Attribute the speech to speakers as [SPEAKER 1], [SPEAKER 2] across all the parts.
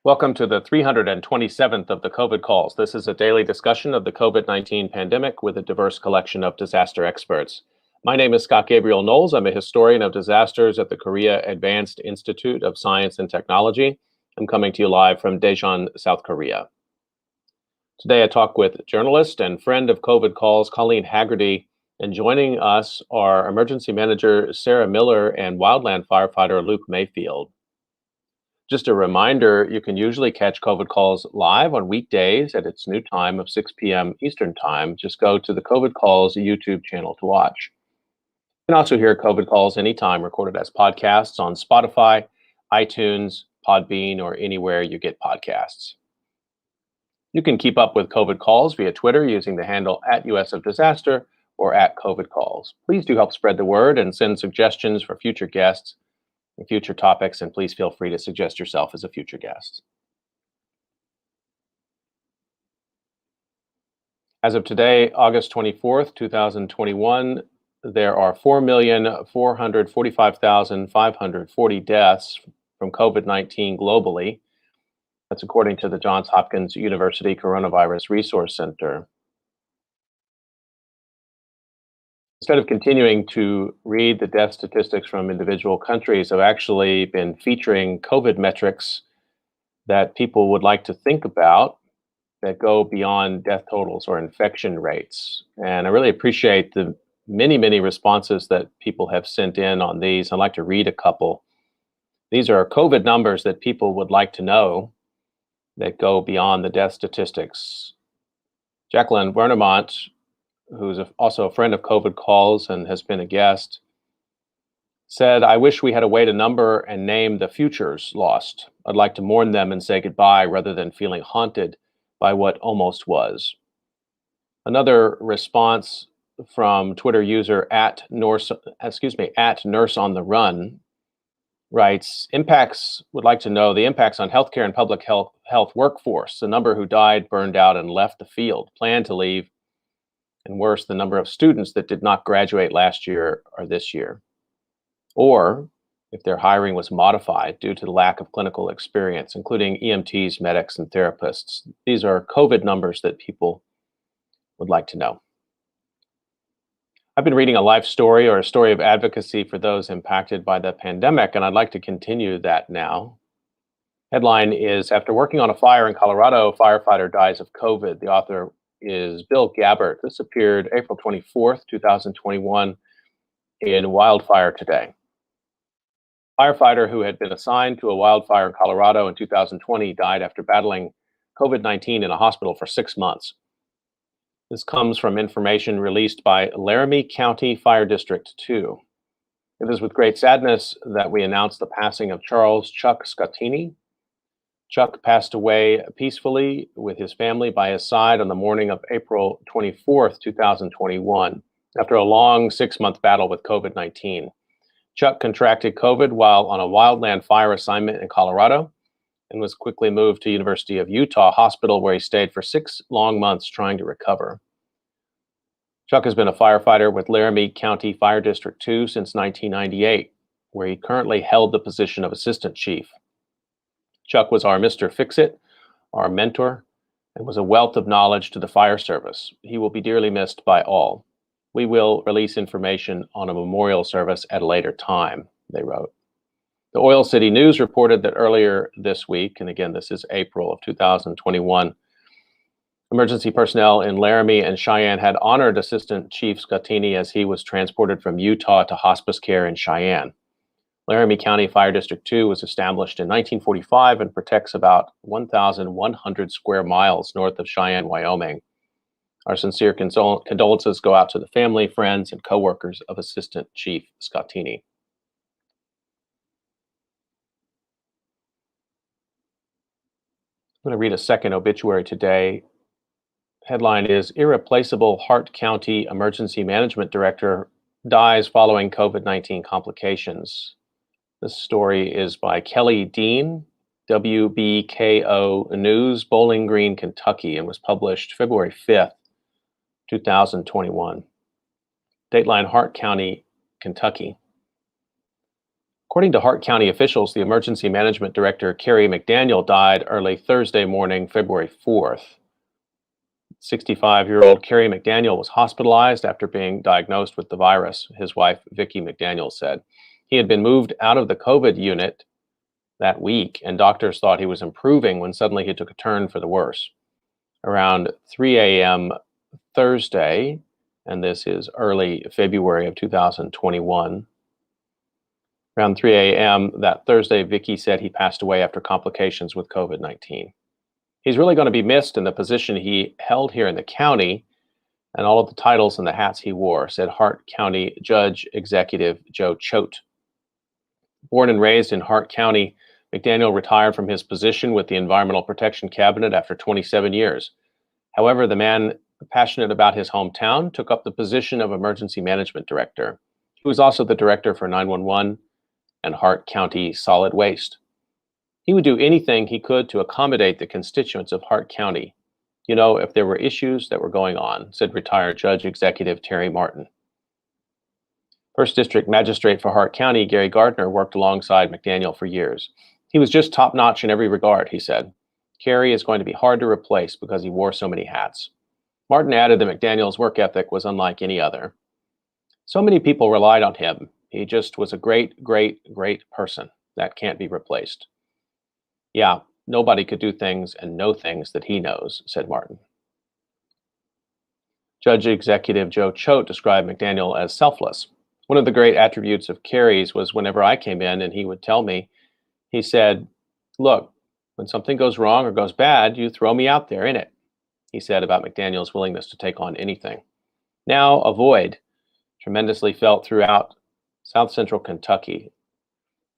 [SPEAKER 1] Welcome to the 327th of the COVID calls. This is a daily discussion of the COVID-19 pandemic with a diverse collection of disaster experts. My name is Scott Gabriel Knowles. I'm a historian of disasters at the Korea Advanced Institute of Science and Technology. I'm coming to you live from Daejeon, South Korea. Today I talk with journalist and friend of COVID calls, Colleen Hagerty, and joining us are emergency manager Sarah Miller and wildland firefighter Luke Mayfield. Just a reminder, you can usually catch COVID calls live on weekdays at its new time of 6 p.m. Eastern Time. Just go to the COVID Calls YouTube channel to watch. You can also hear COVID calls anytime, recorded as podcasts on Spotify, iTunes, Podbean, or anywhere you get podcasts. You can keep up with COVID calls via Twitter using the handle @USOfDisaster or @COVIDCalls. Please do help spread the word and send suggestions for future guests and future topics, and please feel free to suggest yourself as a future guest. As of today, August 24th, 2021, there are 4,445,540 deaths from COVID-19 globally. That's according to the Johns Hopkins University Coronavirus Resource Center. Instead of continuing to read the death statistics from individual countries, I've actually been featuring COVID metrics that people would like to think about that go beyond death totals or infection rates. And I really appreciate the many responses that people have sent in on these. I'd like to read a couple. These are COVID numbers that people would like to know that go beyond the death statistics. Jacqueline Wernemont, who's also a friend of COVID calls and has been a guest, said, "I wish we had a way to number and name the futures lost. I'd like to mourn them and say goodbye rather than feeling haunted by what almost was." Another response from Twitter user @Nurse on the Run writes, would like to know the impacts on healthcare and public health workforce, the number who died, burned out, and left the field, plan to leave, and worse, the number of students that did not graduate last year or this year, or if their hiring was modified due to the lack of clinical experience, including EMTs, medics, and therapists. These are COVID numbers that people would like to know. I've been reading a life story or a story of advocacy for those impacted by the pandemic, and I'd like to continue that now. Headline is, "After working on a fire in Colorado, firefighter dies of COVID." The author is Bill Gabbert. This appeared April 24th, 2021 in Wildfire Today. A firefighter who had been assigned to a wildfire in Colorado in 2020 died after battling COVID-19 in a hospital for 6 months. This comes from information released by Laramie County Fire District 2. It is with great sadness that we announce the passing of Charles Chuck Scottini. Chuck passed away peacefully with his family by his side on the morning of April 24th, 2021, after a long 6-month battle with COVID-19. Chuck contracted COVID while on a wildland fire assignment in Colorado and was quickly moved to University of Utah Hospital, where he stayed for 6 long months trying to recover. Chuck has been a firefighter with Laramie County Fire District 2 since 1998, where he currently held the position of assistant chief. Chuck was our Mr. Fix-It, our mentor, and was a wealth of knowledge to the fire service. He will be dearly missed by all. We will release information on a memorial service at a later time, they wrote. The Oil City News reported that earlier this week, and again, this is April of 2021, emergency personnel in Laramie and Cheyenne had honored Assistant Chief Scottini as he was transported from Utah to hospice care in Cheyenne. Laramie County Fire District 2 was established in 1945 and protects about 1,100 square miles north of Cheyenne, Wyoming. Our sincere condolences go out to the family, friends, and coworkers of Assistant Chief Scottini. I'm going to read a second obituary today. Headline is, "Irreplaceable Hart County Emergency Management Director dies following COVID-19 complications." This story is by Kelly Dean, WBKO News, Bowling Green, Kentucky, and was published February 5th, 2021. Dateline, Hart County, Kentucky. According to Hart County officials, the emergency management director, Carrie McDaniel, died early Thursday morning, February 4th. 65-year-old Carrie McDaniel was hospitalized after being diagnosed with the virus, his wife, Vicki McDaniel, said. He had been moved out of the COVID unit that week, and doctors thought he was improving when suddenly he took a turn for the worse. Around 3 a.m. Thursday, and this is early February of 2021, around 3 a.m. that Thursday, Vicki said he passed away after complications with COVID-19. He's really going to be missed in the position he held here in the county and all of the titles and the hats he wore, said Hart County Judge Executive Joe Choate. Born and raised in Hart County, McDaniel retired from his position with the Environmental Protection Cabinet after 27 years. However, the man passionate about his hometown took up the position of Emergency Management Director. He was also the Director for 911 and Hart County Solid Waste. He would do anything he could to accommodate the constituents of Hart County, if there were issues that were going on, said retired Judge Executive Terry Martin. First District Magistrate for Hart County, Gary Gardner, worked alongside McDaniel for years. He was just top-notch in every regard, he said. Carey is going to be hard to replace because he wore so many hats. Martin added that McDaniel's work ethic was unlike any other. So many people relied on him. He just was a great, great, great person that can't be replaced. Yeah, nobody could do things and know things that he knows, said Martin. Judge Executive Joe Choate described McDaniel as selfless. One of the great attributes of Carey's was whenever I came in and he would tell me, he said, "Look, when something goes wrong or goes bad, you throw me out there in it," he said about McDaniel's willingness to take on anything. Now, a void tremendously felt throughout South Central Kentucky.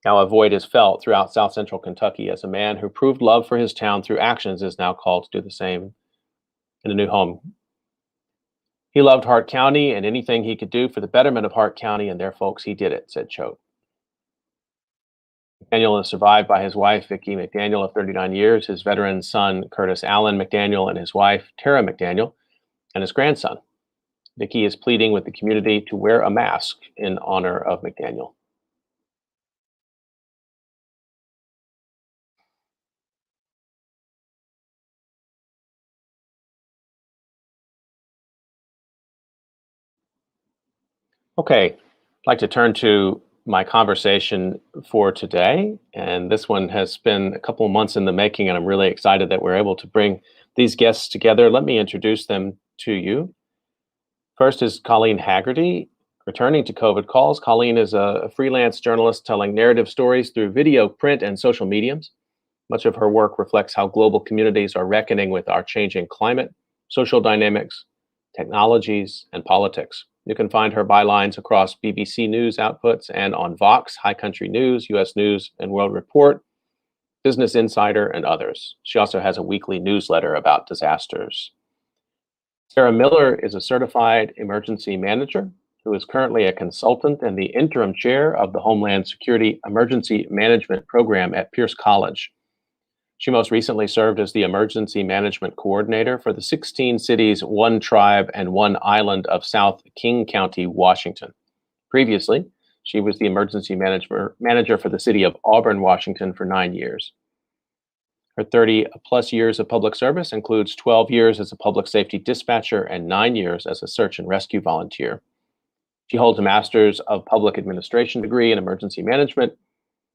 [SPEAKER 1] Now, a void is felt throughout South Central Kentucky as a man who proved love for his town through actions is now called to do the same in a new home. He loved Hart County, and anything he could do for the betterment of Hart County and their folks, he did it, said Choate. McDaniel is survived by his wife, Vicki McDaniel, of 39 years, his veteran son, Curtis Allen McDaniel, and his wife, Tara McDaniel, and his grandson. Vicki is pleading with the community to wear a mask in honor of McDaniel. Okay, I'd like to turn to my conversation for today. And this one has been a couple of months in the making, and I'm really excited that we're able to bring these guests together. Let me introduce them to you. First is COLLEEN Hagerty, returning to COVID calls. COLLEEN is a freelance journalist telling narrative stories through video, print, and social mediums. Much of her work reflects how global communities are reckoning with our changing climate, social dynamics, technologies, and politics. You can find her bylines across BBC News outputs and on Vox, High Country News, US News and World Report, Business Insider, and others. She also has a weekly newsletter about disasters. Sarah Miller is a certified emergency manager who is currently a consultant and the interim chair of the Homeland Security Emergency Management Program at Pierce College. She most recently served as the emergency management coordinator for the 16 cities, one tribe, and one island of South King County, Washington. Previously, she was the emergency manager for the city of Auburn, Washington for 9 years. Her 30-plus years of public service includes 12 years as a public safety dispatcher and 9 years as a search and rescue volunteer. She holds a Master's of Public Administration degree in emergency management,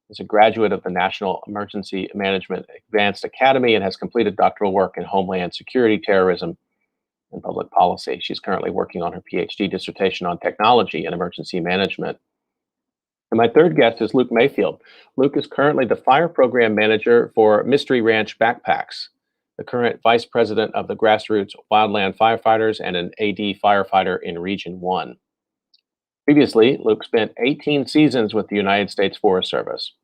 [SPEAKER 1] is a graduate of the National Emergency Management Advanced Academy, and has completed doctoral work in Homeland Security, terrorism, and public policy. She's currently working on her PhD dissertation on technology and emergency management. And my third guest is Luke Mayfield. Luke is currently the fire program manager for Mystery Ranch Backpacks, the current vice president of the grassroots wildland firefighters, and an AD firefighter in Region 1. Previously, Luke spent 18 seasons with the United States Forest Service.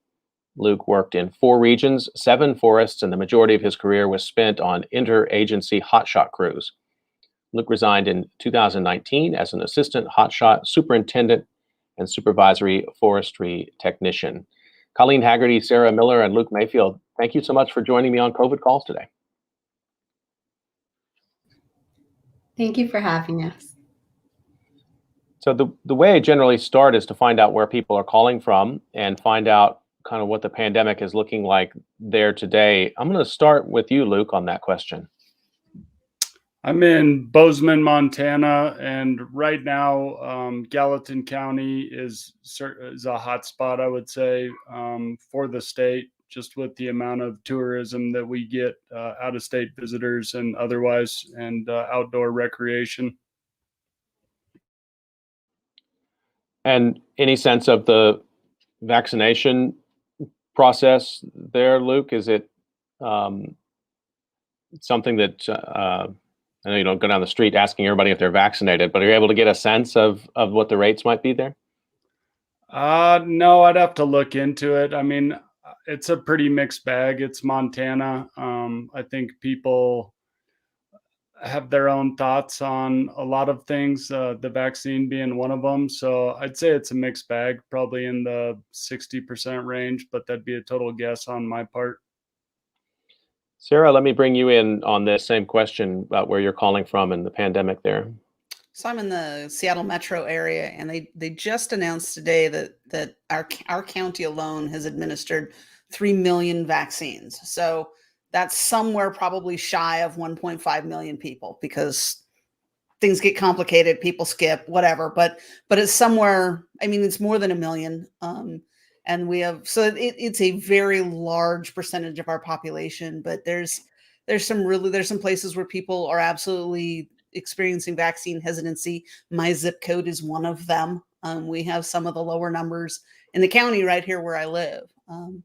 [SPEAKER 1] Luke worked in 4 regions, 7 forests, and the majority of his career was spent on interagency hotshot crews. Luke resigned in 2019 as an assistant hotshot superintendent and supervisory forestry technician. COLLEEN Hagerty, Sarah Miller, and Luke Mayfield, thank you so much for joining me on COVID Calls today.
[SPEAKER 2] Thank you for having us.
[SPEAKER 1] So the way I generally start is to find out where people are calling from and find out kind of what the pandemic is looking like there today. I'm going to start with you, Luke, on that question.
[SPEAKER 2] I'm in Bozeman, Montana, and right now, Gallatin County is a hot spot, I would say, for the state, just with the amount of tourism that we get, out-of-state visitors and otherwise, and outdoor recreation.
[SPEAKER 1] And any sense of the vaccination process there, Luke? Is it um, something that I know you don't go down the street asking everybody if they're vaccinated, but are you able to get a sense of what the rates might be there?
[SPEAKER 2] No, I'd have to look into it. I mean, it's a pretty mixed bag. It's Montana. I think people have their own thoughts on a lot of things, the vaccine being one of them. So I'd say it's a mixed bag, probably in the 60% range, but that'd be a total guess on my part.
[SPEAKER 1] Sarah, let me bring you in on this same question about where you're calling from and the pandemic there.
[SPEAKER 3] So I'm in the Seattle metro area, and they just announced today that our county alone has administered 3 million vaccines. So that's somewhere probably shy of 1.5 million people, because things get complicated, people skip, whatever. But it's somewhere. I mean, it's more than a million. And we have, so it's a very large percentage of our population. But there's some places where people are absolutely experiencing vaccine hesitancy. My zip code is one of them. We have some of the lower numbers in the county right here where I live.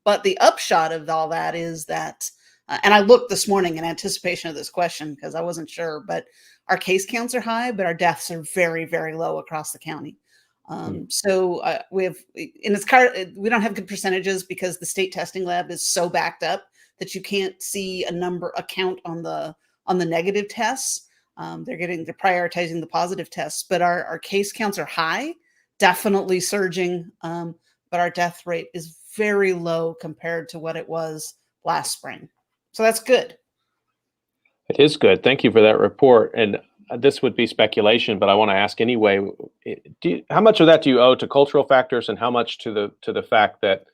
[SPEAKER 3] But the upshot of all that is that, and I looked this morning in anticipation of this question because I wasn't sure, but our case counts are high, but our deaths are very, very low across the county. So we have, we don't have good percentages because the state testing lab is so backed up that you can't see a count on the negative tests. They're prioritizing the positive tests, but our case counts are high, definitely surging. But our death rate is very low compared to what it was last spring. So that's good.
[SPEAKER 1] It is good. Thank you for that report. And this would be speculation, but I want to ask anyway. How much of that do you owe to cultural factors, and how much to the fact that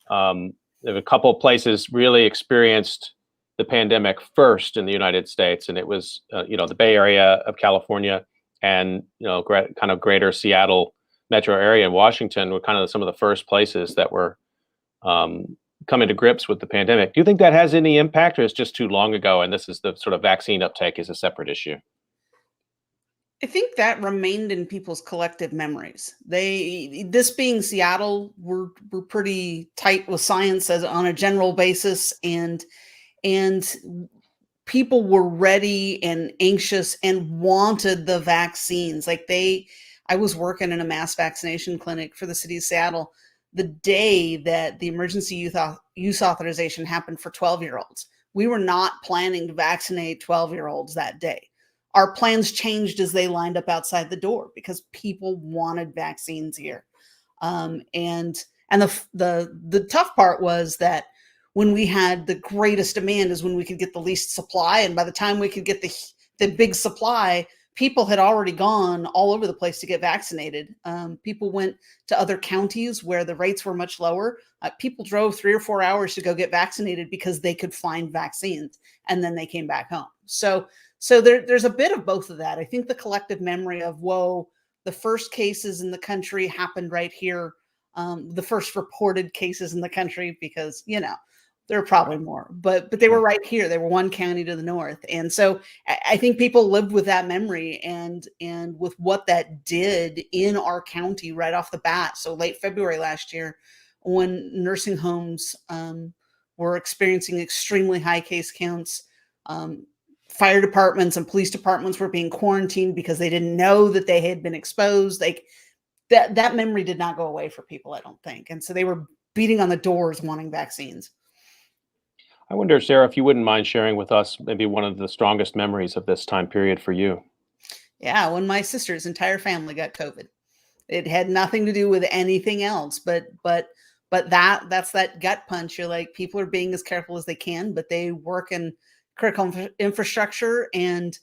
[SPEAKER 1] there are a couple of places really experienced the pandemic first in the United States, and it was the Bay Area of California and kind of greater Seattle metro area in Washington were kind of some of the first places that were coming to grips with the pandemic. Do you think that has any impact, or it's just too long ago and this is the sort of vaccine uptake is a separate issue?
[SPEAKER 3] I think that remained in people's collective memories. This being Seattle, we're pretty tight with science as on a general basis, and people were ready and anxious and wanted the vaccines. I was working in a mass vaccination clinic for the city of Seattle the day that the emergency use authorization happened for 12-year-olds. We were not planning to vaccinate 12-year-olds that day. Our plans changed as they lined up outside the door because people wanted vaccines here. And the tough part was that when we had the greatest demand is when we could get the least supply. And by the time we could get the big supply, people had already gone all over the place to get vaccinated. People went to other counties where the rates were much lower. People drove 3 or 4 hours to go get vaccinated because they could find vaccines, and then they came back home. So there's a bit of both of that. I think the collective memory of, whoa, the first cases in the country happened right here. The first reported cases in the country, because, there are probably more, but they were right here. They were one county to the north. And so I think people lived with that memory and with what that did in our county right off the bat. So late February last year, when nursing homes were experiencing extremely high case counts, fire departments and police departments were being quarantined because they didn't know that they had been exposed. That memory did not go away for people, I don't think. And so they were beating on the doors wanting vaccines.
[SPEAKER 1] I wonder, Sarah, if you wouldn't mind sharing with us maybe one of the strongest memories of this time period for you.
[SPEAKER 3] Yeah, when my sister's entire family got COVID. It had nothing to do with anything else, but that's that gut punch. You're like, people are being as careful as they can, but they work in critical infrastructure, and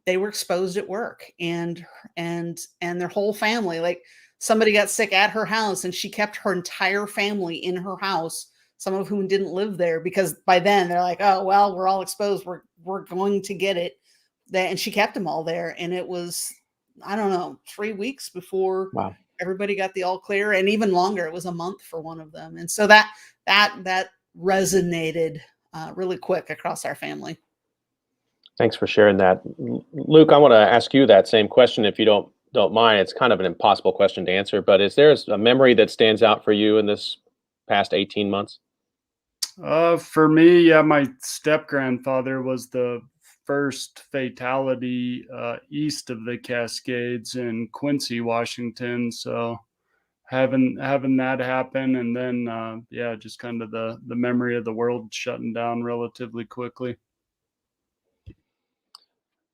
[SPEAKER 3] they were exposed at work, and their whole family, like somebody got sick at her house and she kept her entire family in her house, some of whom didn't live there, because by then they're like, oh, well, we're all exposed. We're going to get it. And she kept them all there. And it was, I don't know, 3 weeks before everybody got the all clear, and even longer. It was a month for one of them. And so that resonated really quick across our family.
[SPEAKER 1] Thanks for sharing that. Luke, I want to ask you that same question, if you don't mind. It's kind of an impossible question to answer, but is there a memory that stands out for you in this past 18 months?
[SPEAKER 2] For me, yeah, my step-grandfather was the first fatality east of the Cascades in Quincy, Washington. So having that happen, and then yeah, just kind of the memory of the world shutting down relatively quickly.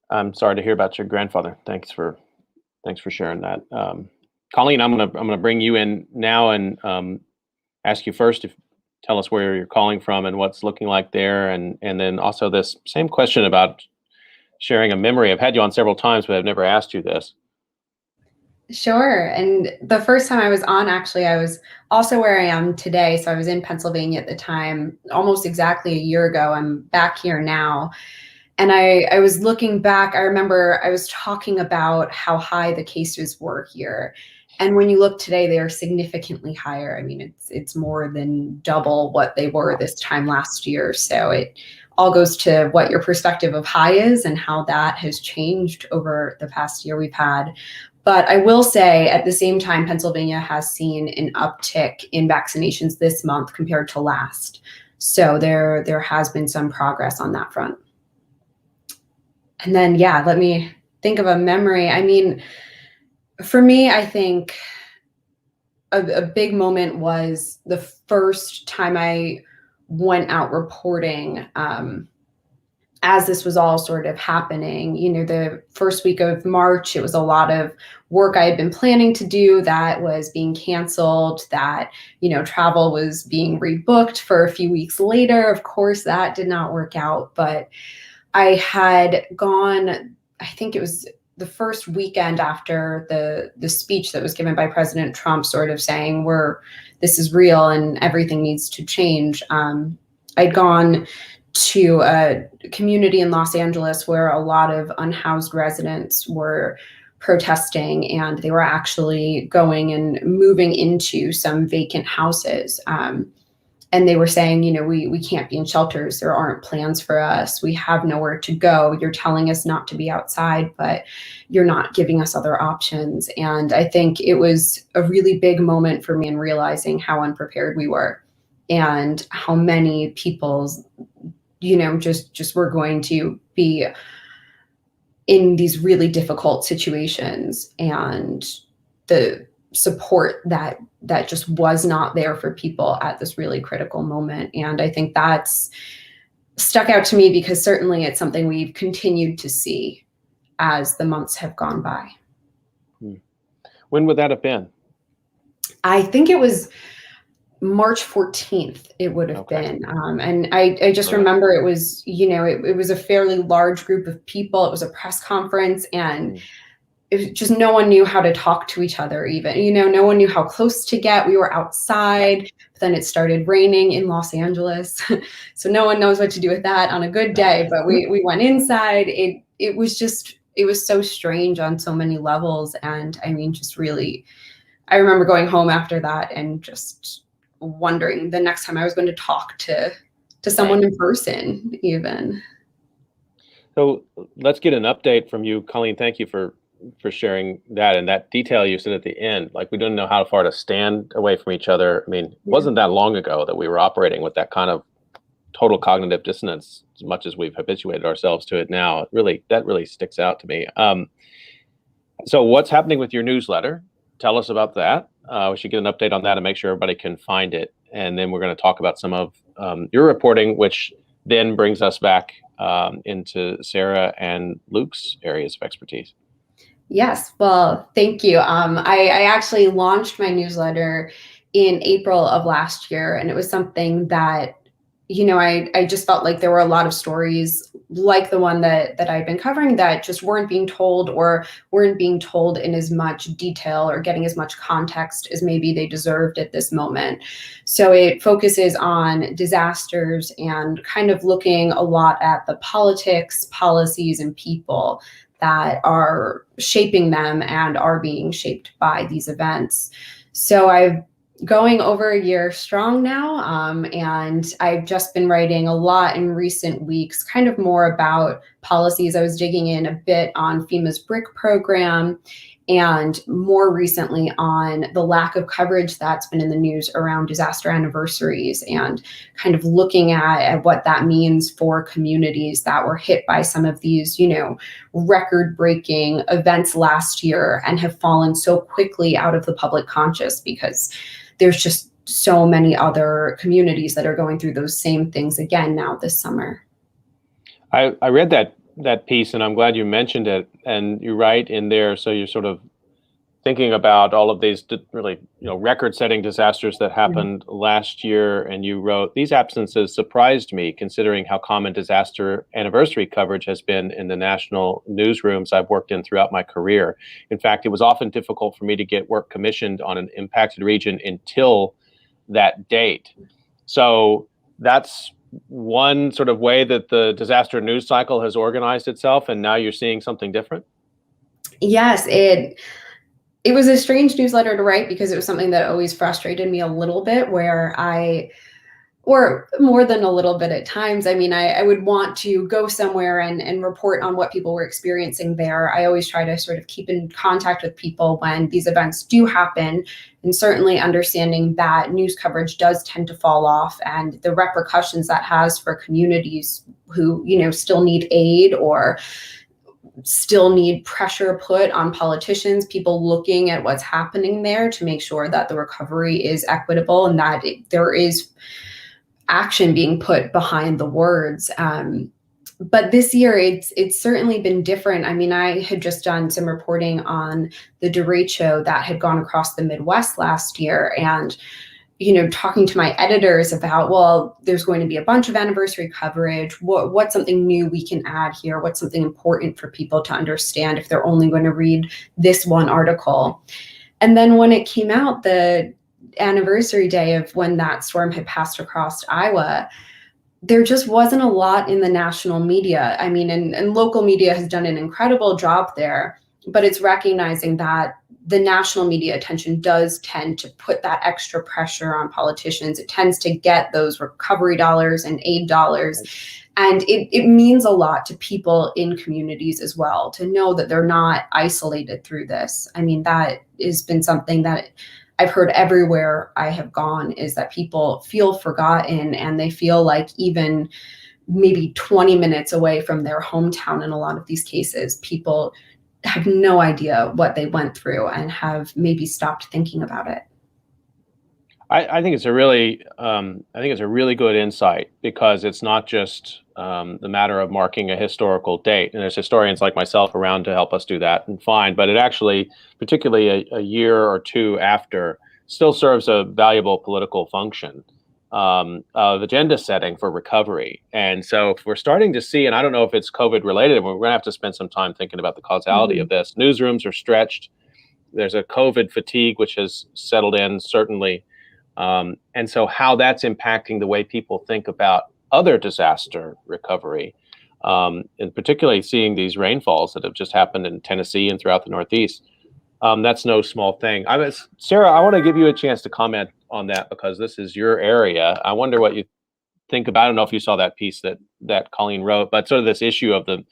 [SPEAKER 1] I'm sorry to hear about your grandfather. Thanks for sharing that. Colleen, I'm gonna bring you in now and ask you first if tell us where you're calling from and what's looking like there, and then also this same question about sharing a memory. I've had you on several times, but I've never asked you this.
[SPEAKER 4] Sure. And the first time I was on, actually, I was also where I am today. So I was in Pennsylvania at the time, almost exactly a year ago. I'm back here now. And I was looking back. I remember I was talking about how high the cases were here. And when you look today, they are significantly higher. I mean, it's more than double what they were this time last year. So it all goes to what your perspective of high is and how that has changed over the past year we've had. But I will say at the same time, Pennsylvania has seen an uptick in vaccinations this month compared to last. So there has been some progress on that front. And then, yeah, let me think of a memory. I mean, for me, I think a big moment was the first time I went out reporting as this was all sort of happening. You know, the first week of March, it was a lot of work I had been planning to do that was being canceled, that, you know, travel was being rebooked for a few weeks later. Of course, that did not work out, but I had gone, I think it was the first weekend after the speech that was given by President Trump, sort of saying this is real and everything needs to change. I'd gone to a community in Los Angeles where a lot of unhoused residents were protesting, and they were actually going and moving into some vacant houses. And they were saying, you know, we can't be in shelters. There aren't plans for us. We have nowhere to go. You're telling us not to be outside, but you're not giving us other options. And I think it was a really big moment for me in realizing how unprepared we were and how many people, you know, just were going to be in these really difficult situations, and the support that just was not there for people at this really critical moment. And I think that's stuck out to me because certainly it's something we've continued to see as the months have gone by.
[SPEAKER 1] When would that have been?
[SPEAKER 4] I think it was March 14th, it would have been. And I just remember it was, you know, it was a fairly large group of people. It was a press conference, and it was just, no one knew how to talk to each other even, you know, no one knew how close to get. We were outside, but then it started raining in Los Angeles. So no one knows what to do with that on a good day, but we went inside. It was so strange on so many levels. And I mean, just really, I remember going home after that and just wondering the next time I was going to talk to someone in person even.
[SPEAKER 1] So let's get an update from you, Colleen. Thank you for sharing that, and that detail you said at the end. Like, we didn't know how far to stand away from each other. I mean, it wasn't that long ago that we were operating with that kind of total cognitive dissonance, as much as we've habituated ourselves to it now. That really sticks out to me. So what's happening with your newsletter? Tell us about that. We should get an update on that and make sure everybody can find it. And then we're going to talk about some of your reporting, which then brings us back into Sarah and Luke's areas of expertise.
[SPEAKER 4] Yes, well, thank you. I actually launched my newsletter in April of last year, and it was something that I just felt like there were a lot of stories like the one that I've been covering that just weren't being told, or weren't being told in as much detail or getting as much context as maybe they deserved at this moment. So it focuses on disasters and kind of looking a lot at the politics, policies, and people that are shaping them and are being shaped by these events. So I've going over a year strong now. And I've just been writing a lot in recent weeks, kind of more about policies. I was digging in a bit on FEMA's BRIC program, and more recently on the lack of coverage that's been in the news around disaster anniversaries, and kind of looking at what that means for communities that were hit by some of these, record-breaking events last year and have fallen so quickly out of the public conscious because there's just so many other communities that are going through those same things again now this summer.
[SPEAKER 1] I read that piece, and I'm glad you mentioned it. And you write in there, so you're sort of thinking about all of these really, record-setting disasters that happened last year, and you wrote, "These absences surprised me, considering how common disaster anniversary coverage has been in the national newsrooms I've worked in throughout my career. In fact, it was often difficult for me to get work commissioned on an impacted region until that date." So that's one sort of way that the disaster news cycle has organized itself, and now you're seeing something different?
[SPEAKER 4] Yes, it was a strange newsletter to write because it was something that always frustrated me a little bit, or more than a little bit at times. I mean, I would want to go somewhere and report on what people were experiencing there. I always try to sort of keep in contact with people when these events do happen, and certainly understanding that news coverage does tend to fall off, and the repercussions that has for communities who, still need aid or still need pressure put on politicians, people looking at what's happening there to make sure that the recovery is equitable and that there is action being put behind the words. But this year, it's certainly been different. I mean, I had just done some reporting on the derecho that had gone across the Midwest last year, and talking to my editors about, well, there's going to be a bunch of anniversary coverage. What's something new we can add here? What's something important for people to understand if they're only going to read this one article? And then when it came out, the anniversary day of when that storm had passed across Iowa, there just wasn't a lot in the national media. I mean, and local media has done an incredible job there, but it's recognizing that the national media attention does tend to put that extra pressure on politicians. It tends to get those recovery dollars and aid dollars. And it means a lot to people in communities as well, to know that they're not isolated through this. I mean, that has been something that I've heard everywhere I have gone, is that people feel forgotten, and they feel like even maybe 20 minutes away from their hometown in a lot of these cases, people have no idea what they went through and have maybe stopped thinking about it.
[SPEAKER 1] I think it's a really good insight, because it's not just the matter of marking a historical date, and there's historians like myself around to help us do that, and fine, but it actually, particularly a year or two after, still serves a valuable political function of agenda setting for recovery. And so if we're starting to see, and I don't know if it's COVID related, we're going to have to spend some time thinking about the causality of this. Newsrooms are stretched. There's a COVID fatigue, which has settled in, certainly. And so how that's impacting the way people think about other disaster recovery, and particularly seeing these rainfalls that have just happened in Tennessee and throughout the Northeast. That's no small thing. Sarah, I want to give you a chance to comment on that, because this is your area. I wonder what you think about. I don't know if you saw that piece that Colleen wrote, but sort of this issue of the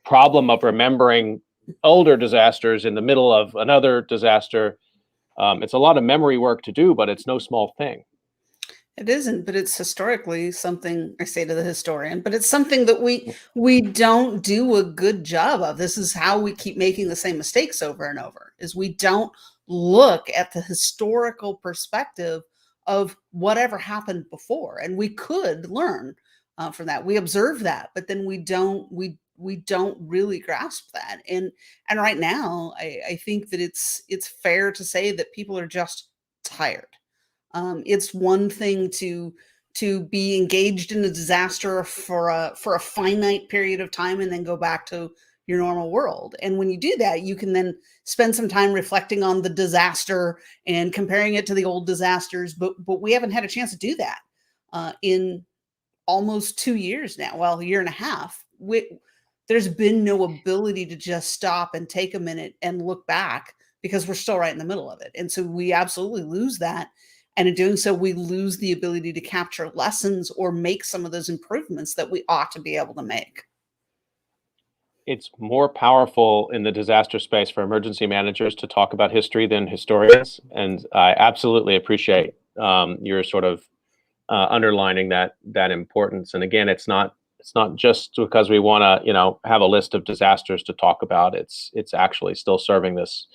[SPEAKER 1] problem of remembering older disasters in the middle of another disaster. It's a lot of memory work to do, but it's no small thing.
[SPEAKER 3] It isn't, but it's historically something, I say to the historian, but it's something that we don't do a good job of. This is how we keep making the same mistakes over and over, is we don't look at the historical perspective of whatever happened before. And we could learn from that. We observe that, but then we don't really grasp that. And right now, I think that it's fair to say that people are just tired. It's one thing to to be engaged in a disaster for a finite period of time and then go back to your normal world. And when you do that, you can then spend some time reflecting on the disaster and comparing it to the old disasters. But we haven't had a chance to do that in almost 2 years now. Well, a year and a half. There's been no ability to just stop and take a minute and look back because we're still right in the middle of it. And so we absolutely lose that. And in doing so, we lose the ability to capture lessons or make some of those improvements that we ought to be able to make.
[SPEAKER 1] It's more powerful in the disaster space for emergency managers to talk about history than historians. And I absolutely appreciate your sort of underlining that importance. And again, it's not just because we want to, have a list of disasters to talk about. It's actually still serving this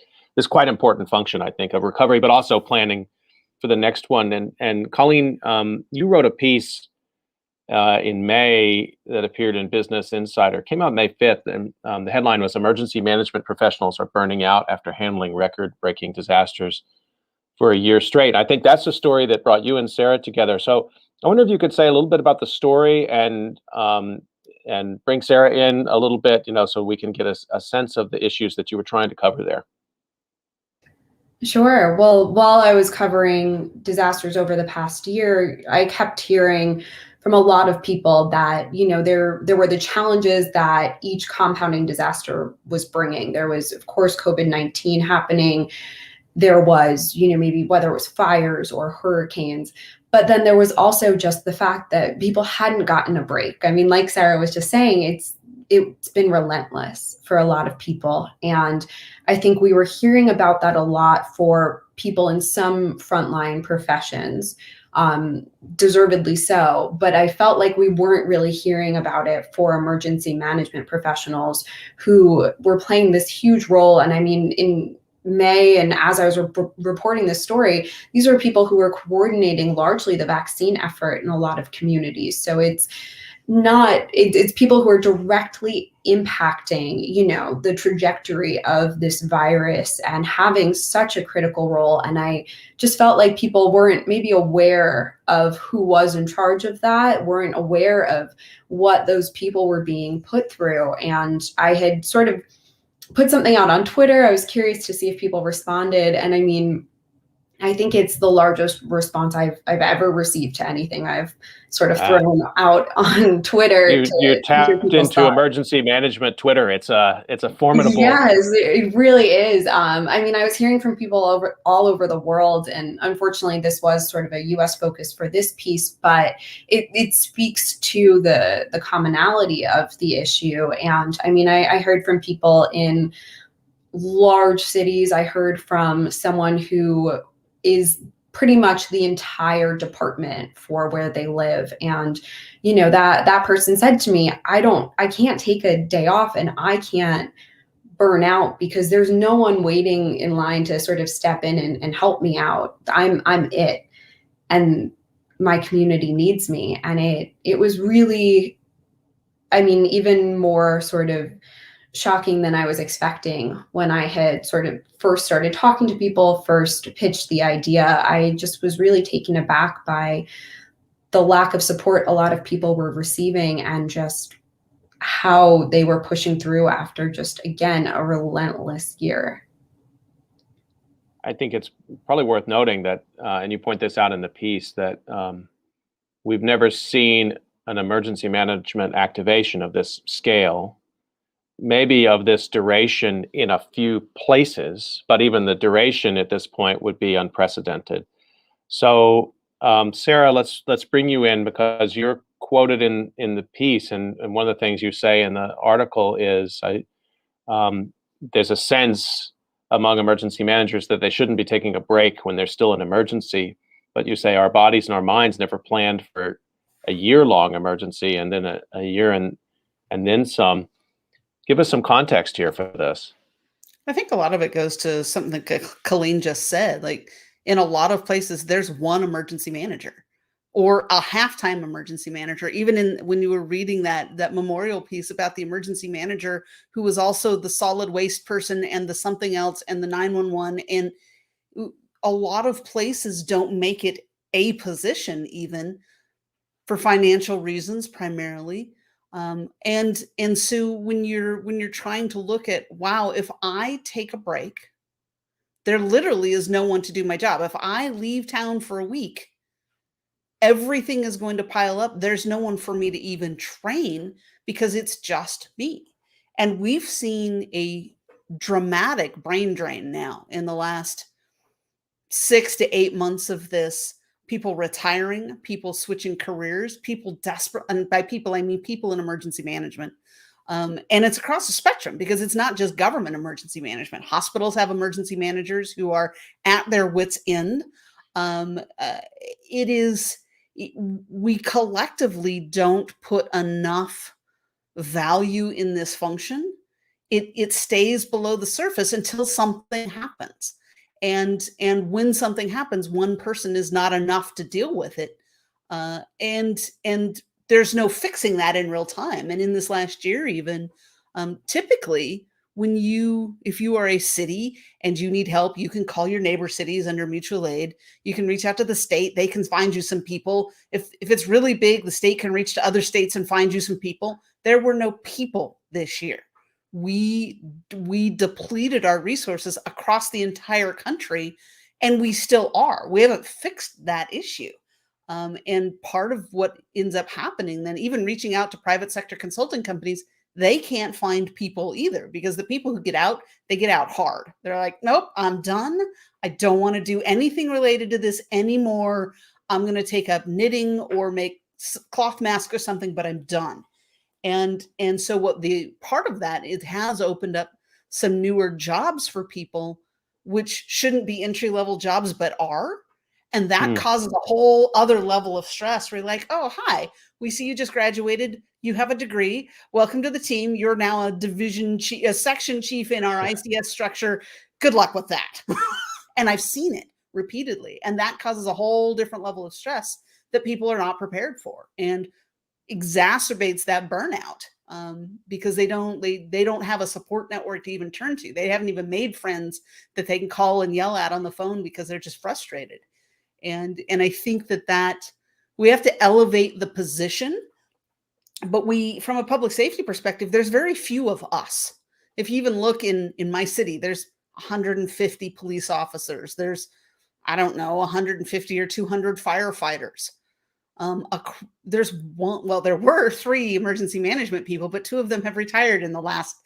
[SPEAKER 1] quite important function, I think, of recovery, but also planning for the next one. And Colleen, you wrote a piece in May that appeared in Business Insider. It came out May 5th, and the headline was "Emergency Management Professionals Are Burning Out After Handling Record-Breaking Disasters for a Year Straight." I think that's a story that brought you and Sarah together. So I wonder if you could say a little bit about the story and bring Sarah in a little bit, so we can get a sense of the issues that you were trying to cover there.
[SPEAKER 4] Sure. Well, while I was covering disasters over the past year, I kept hearing from a lot of people that, there were the challenges that each compounding disaster was bringing. There was, of course, COVID-19 happening. There was, maybe whether it was fires or hurricanes, but then there was also just the fact that people hadn't gotten a break. I mean, like Sarah was just saying, it's been relentless for a lot of people. And I think we were hearing about that a lot for people in some frontline professions, deservedly so. But I felt like we weren't really hearing about it for emergency management professionals who were playing this huge role. And I mean, in May, and as I was reporting this story, these are people who were coordinating largely the vaccine effort in a lot of communities. So it's people who are directly impacting, the trajectory of this virus and having such a critical role. And I just felt like people weren't maybe aware of who was in charge of that, weren't aware of what those people were being put through. And I had sort of put something out on Twitter. I was curious to see if people responded. And I mean, I think it's the largest response I've ever received to anything I've sort of thrown out on Twitter.
[SPEAKER 1] You tapped into emergency management Twitter. It's a formidable.
[SPEAKER 4] Yes, it really is. I mean, I was hearing from people all over the world, and unfortunately, this was sort of a U.S. focus for this piece, but it speaks to the commonality of the issue. And I mean, I heard from people in large cities. I heard from someone who is pretty much the entire department for where they live. And, that person said to me, I can't take a day off and I can't burn out because there's no one waiting in line to sort of step in and help me out. I'm it. And my community needs me. And it was really, I mean, even more sort of shocking than I was expecting when I had sort of first started talking to people, first pitched the idea. I just was really taken aback by the lack of support a lot of people were receiving and just how they were pushing through after just, again, a relentless year.
[SPEAKER 1] I think it's probably worth noting that, and you point this out in the piece, that we've never seen an emergency management activation of this scale, maybe of this duration in a few places, but even the duration at this point would be unprecedented. So, Sarah, let's bring you in because you're quoted in the piece, and one of the things you say in the article is there's a sense among emergency managers that they shouldn't be taking a break when there's still an emergency, but you say our bodies and our minds never planned for a year-long emergency and then a year and then some. Give us some context here for this.
[SPEAKER 3] I think a lot of it goes to something that Colleen just said. Like in a lot of places, there's one emergency manager or a halftime emergency manager. Even when you were reading that memorial piece about the emergency manager who was also the solid waste person and the something else and the 911. And a lot of places don't make it a position even for financial reasons primarily. And so when you're trying to look at, wow, if I take a break, there literally is no one to do my job. If I leave town for a week, everything is going to pile up. There's no one for me to even train because it's just me. And we've seen a dramatic brain drain now in the last 6 to 8 months of this. People retiring, people switching careers, people desperate. And by people, I mean people in emergency management. And it's across the spectrum because it's not just government emergency management. Hospitals have emergency managers who are at their wits' end. It is, we collectively don't put enough value in this function. It stays below the surface until something happens. And when something happens, one person is not enough to deal with it. And there's no fixing that in real time. And in this last year, even typically, if you are a city and you need help, you can call your neighbor cities under mutual aid. You can reach out to the state; they can find you some people. If it's really big, the state can reach to other states and find you some people. There were no people this year. We depleted our resources across the entire country, and we still are. We haven't fixed that issue. And part of what ends up happening then, even reaching out to private sector consulting companies, they can't find people either because the people who get out, they get out hard. They're like, nope, I'm done. I don't want to do anything related to this anymore. I'm going to take up knitting or make cloth mask or something, but I'm done. And so what the part of that, it has opened up some newer jobs for people, which shouldn't be entry-level jobs, but are. And that causes a whole other level of stress where you're like, oh, hi, we see you just graduated. You have a degree. Welcome to the team. You're now a section chief in our ICS structure. Good luck with that. And I've seen it repeatedly. And that causes a whole different level of stress that people are not prepared for and exacerbates that burnout because they don't have a support network to even turn to. They haven't even made friends that they can call and yell at on the phone because they're just frustrated. And I think that we have to elevate the position, but from a public safety perspective, there's very few of us. If you even look in my city, there's 150 police officers. There's, I don't know, 150 or 200 firefighters. There were 3 emergency management people, but 2 of them have retired in the last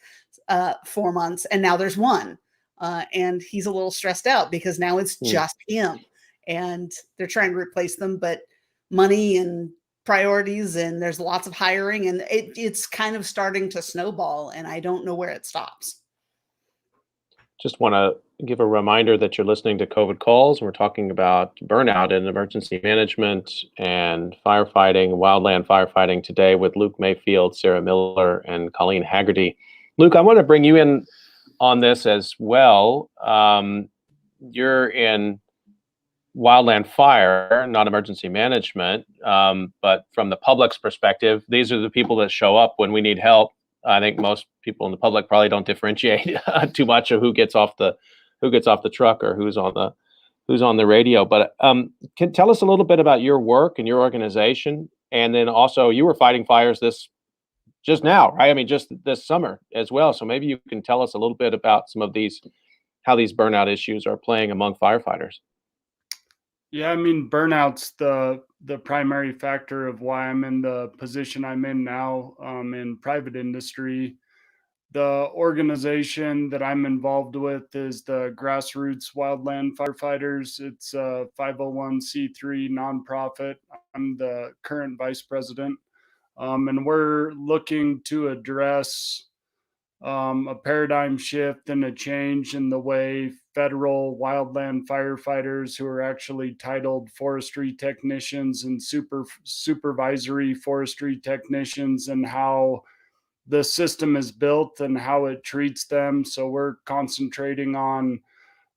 [SPEAKER 3] 4 months. And now there's 1. And he's a little stressed out because now it's just him. And they're trying to replace them, but money and priorities, and there's lots of hiring, and it's kind of starting to snowball, and I don't know where it stops.
[SPEAKER 1] Just want to give a reminder that you're listening to COVID Calls. We're talking about burnout in emergency management and firefighting, wildland firefighting today with Luke Mayfield, Sarah Miller, and Colleen Hagerty. Luke, I want to bring you in on this as well. You're in wildland fire, not emergency management, but from the public's perspective, these are the people that show up when we need help. I think most people in the public probably don't differentiate too much of who gets off the truck or who's on the radio. But can tell us a little bit about your work and your organization, and then also you were fighting fires just now, right? I mean, just this summer as well. So maybe you can tell us a little bit about some of how these burnout issues are playing among firefighters.
[SPEAKER 2] Yeah, I mean, burnout's the primary factor of why I'm in the position I'm in now in private industry. The organization that I'm involved with is the Grassroots Wildland Firefighters. It's a 501c3 nonprofit. I'm the current vice president, and we're looking to address a paradigm shift and a change in the way federal wildland firefighters, who are actually titled forestry technicians and supervisory forestry technicians, and how the system is built and how it treats them. So we're concentrating on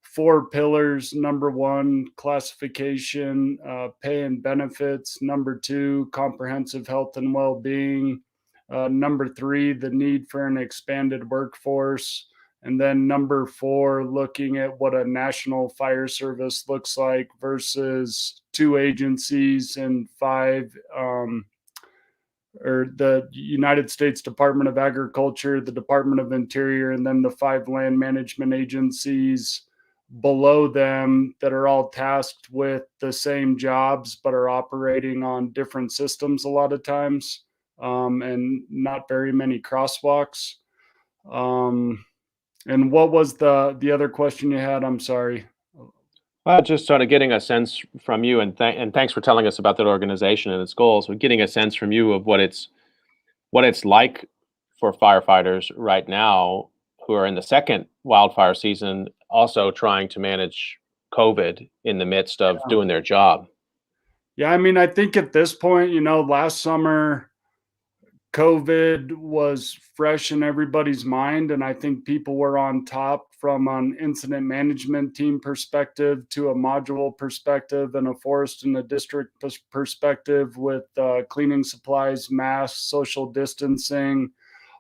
[SPEAKER 2] 4 pillars. Number 1, classification, pay and benefits. Number 2, comprehensive health and well-being. Number 3, the need for an expanded workforce. And then number 4, looking at what a national fire service looks like versus 2 agencies, and 5, or the United States Department of Agriculture, the Department of Interior, and then the 5 land management agencies below them that are all tasked with the same jobs but are operating on different systems a lot of times, and not very many crosswalks. And what was the other question you had? I'm sorry.
[SPEAKER 1] Well, just sort of getting a sense from you, and thanks for telling us about that organization and its goals. We're getting a sense from you of what it's like for firefighters right now who are in the second wildfire season, also trying to manage COVID in the midst of doing their job.
[SPEAKER 2] Yeah, I mean, I think at this point, last summer, COVID was fresh in everybody's mind, and I think people were on top from an incident management team perspective to a module perspective and a forest and a district perspective with cleaning supplies, masks, social distancing,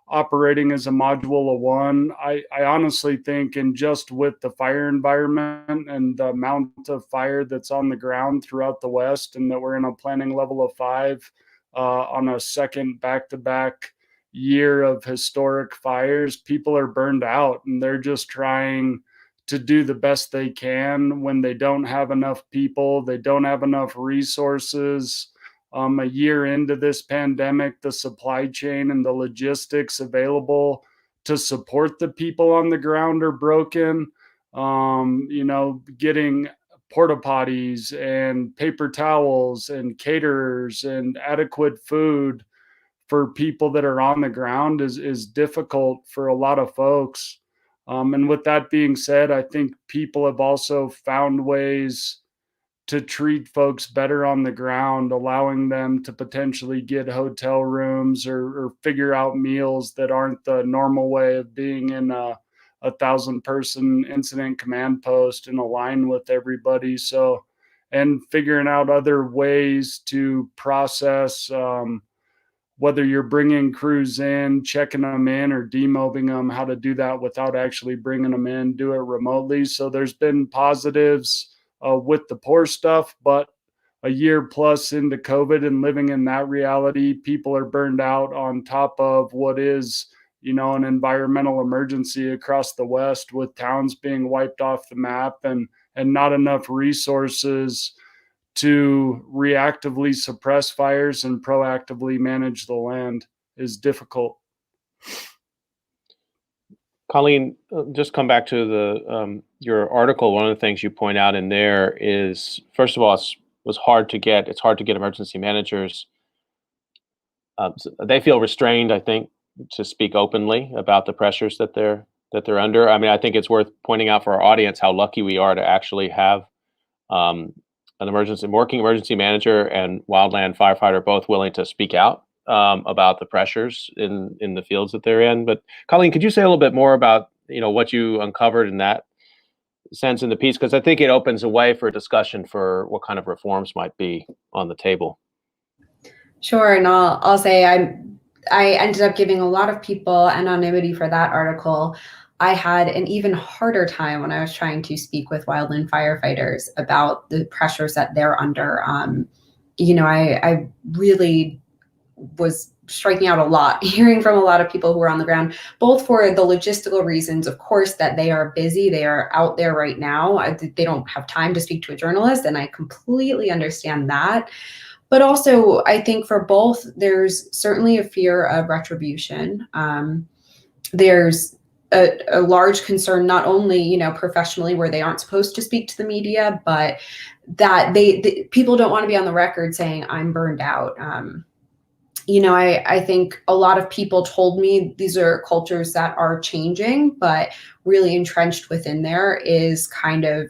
[SPEAKER 2] operating as a module of one. I honestly think, and just with the fire environment and the amount of fire that's on the ground throughout the West, and that we're in a planning level of 5, on a second back-to-back year of historic fires, people are burned out, and they're just trying to do the best they can when they don't have enough people, they don't have enough resources. A year into this pandemic, the supply chain and the logistics available to support the people on the ground are broken. Getting porta potties and paper towels and caterers and adequate food for people that are on the ground is difficult for a lot of folks. And with that being said, I think people have also found ways to treat folks better on the ground, allowing them to potentially get hotel rooms or figure out meals that aren't the normal way of being in a 1,000-person incident command post and align with everybody. So, and figuring out other ways to process, whether you're bringing crews in, checking them in, or demobbing them, how to do that without actually bringing them in, do it remotely. So there's been positives with the poor stuff, but a year plus into COVID and living in that reality, people are burned out on top of what is, an environmental emergency across the West, with towns being wiped off the map and not enough resources to reactively suppress fires and proactively manage the land is difficult.
[SPEAKER 1] Colleen, just come back to the your article. One of the things you point out in there is, first of all, it's hard to get emergency managers. They feel restrained, I think, to speak openly about the pressures that they're under. I mean, I think it's worth pointing out for our audience how lucky we are to actually have an working emergency manager and wildland firefighter both willing to speak out about the pressures in the fields that they're in. But Colleen, could you say a little bit more about what you uncovered in that sense in the piece? Because I think it opens a way for a discussion for what kind of reforms might be on the table.
[SPEAKER 4] Sure, and I'll say I ended up giving a lot of people anonymity for that article. I had an even harder time when I was trying to speak with wildland firefighters about the pressures that they're under. I really was striking out a lot, hearing from a lot of people who are on the ground, both for the logistical reasons, of course, that they are busy, they are out there right now, they don't have time to speak to a journalist, and I completely understand that. But also, I think for both, there's certainly a fear of retribution. There's a large concern, not only, professionally, where they aren't supposed to speak to the media, but that people don't want to be on the record saying, I'm burned out. I think a lot of people told me these are cultures that are changing, but really entrenched within there is kind of,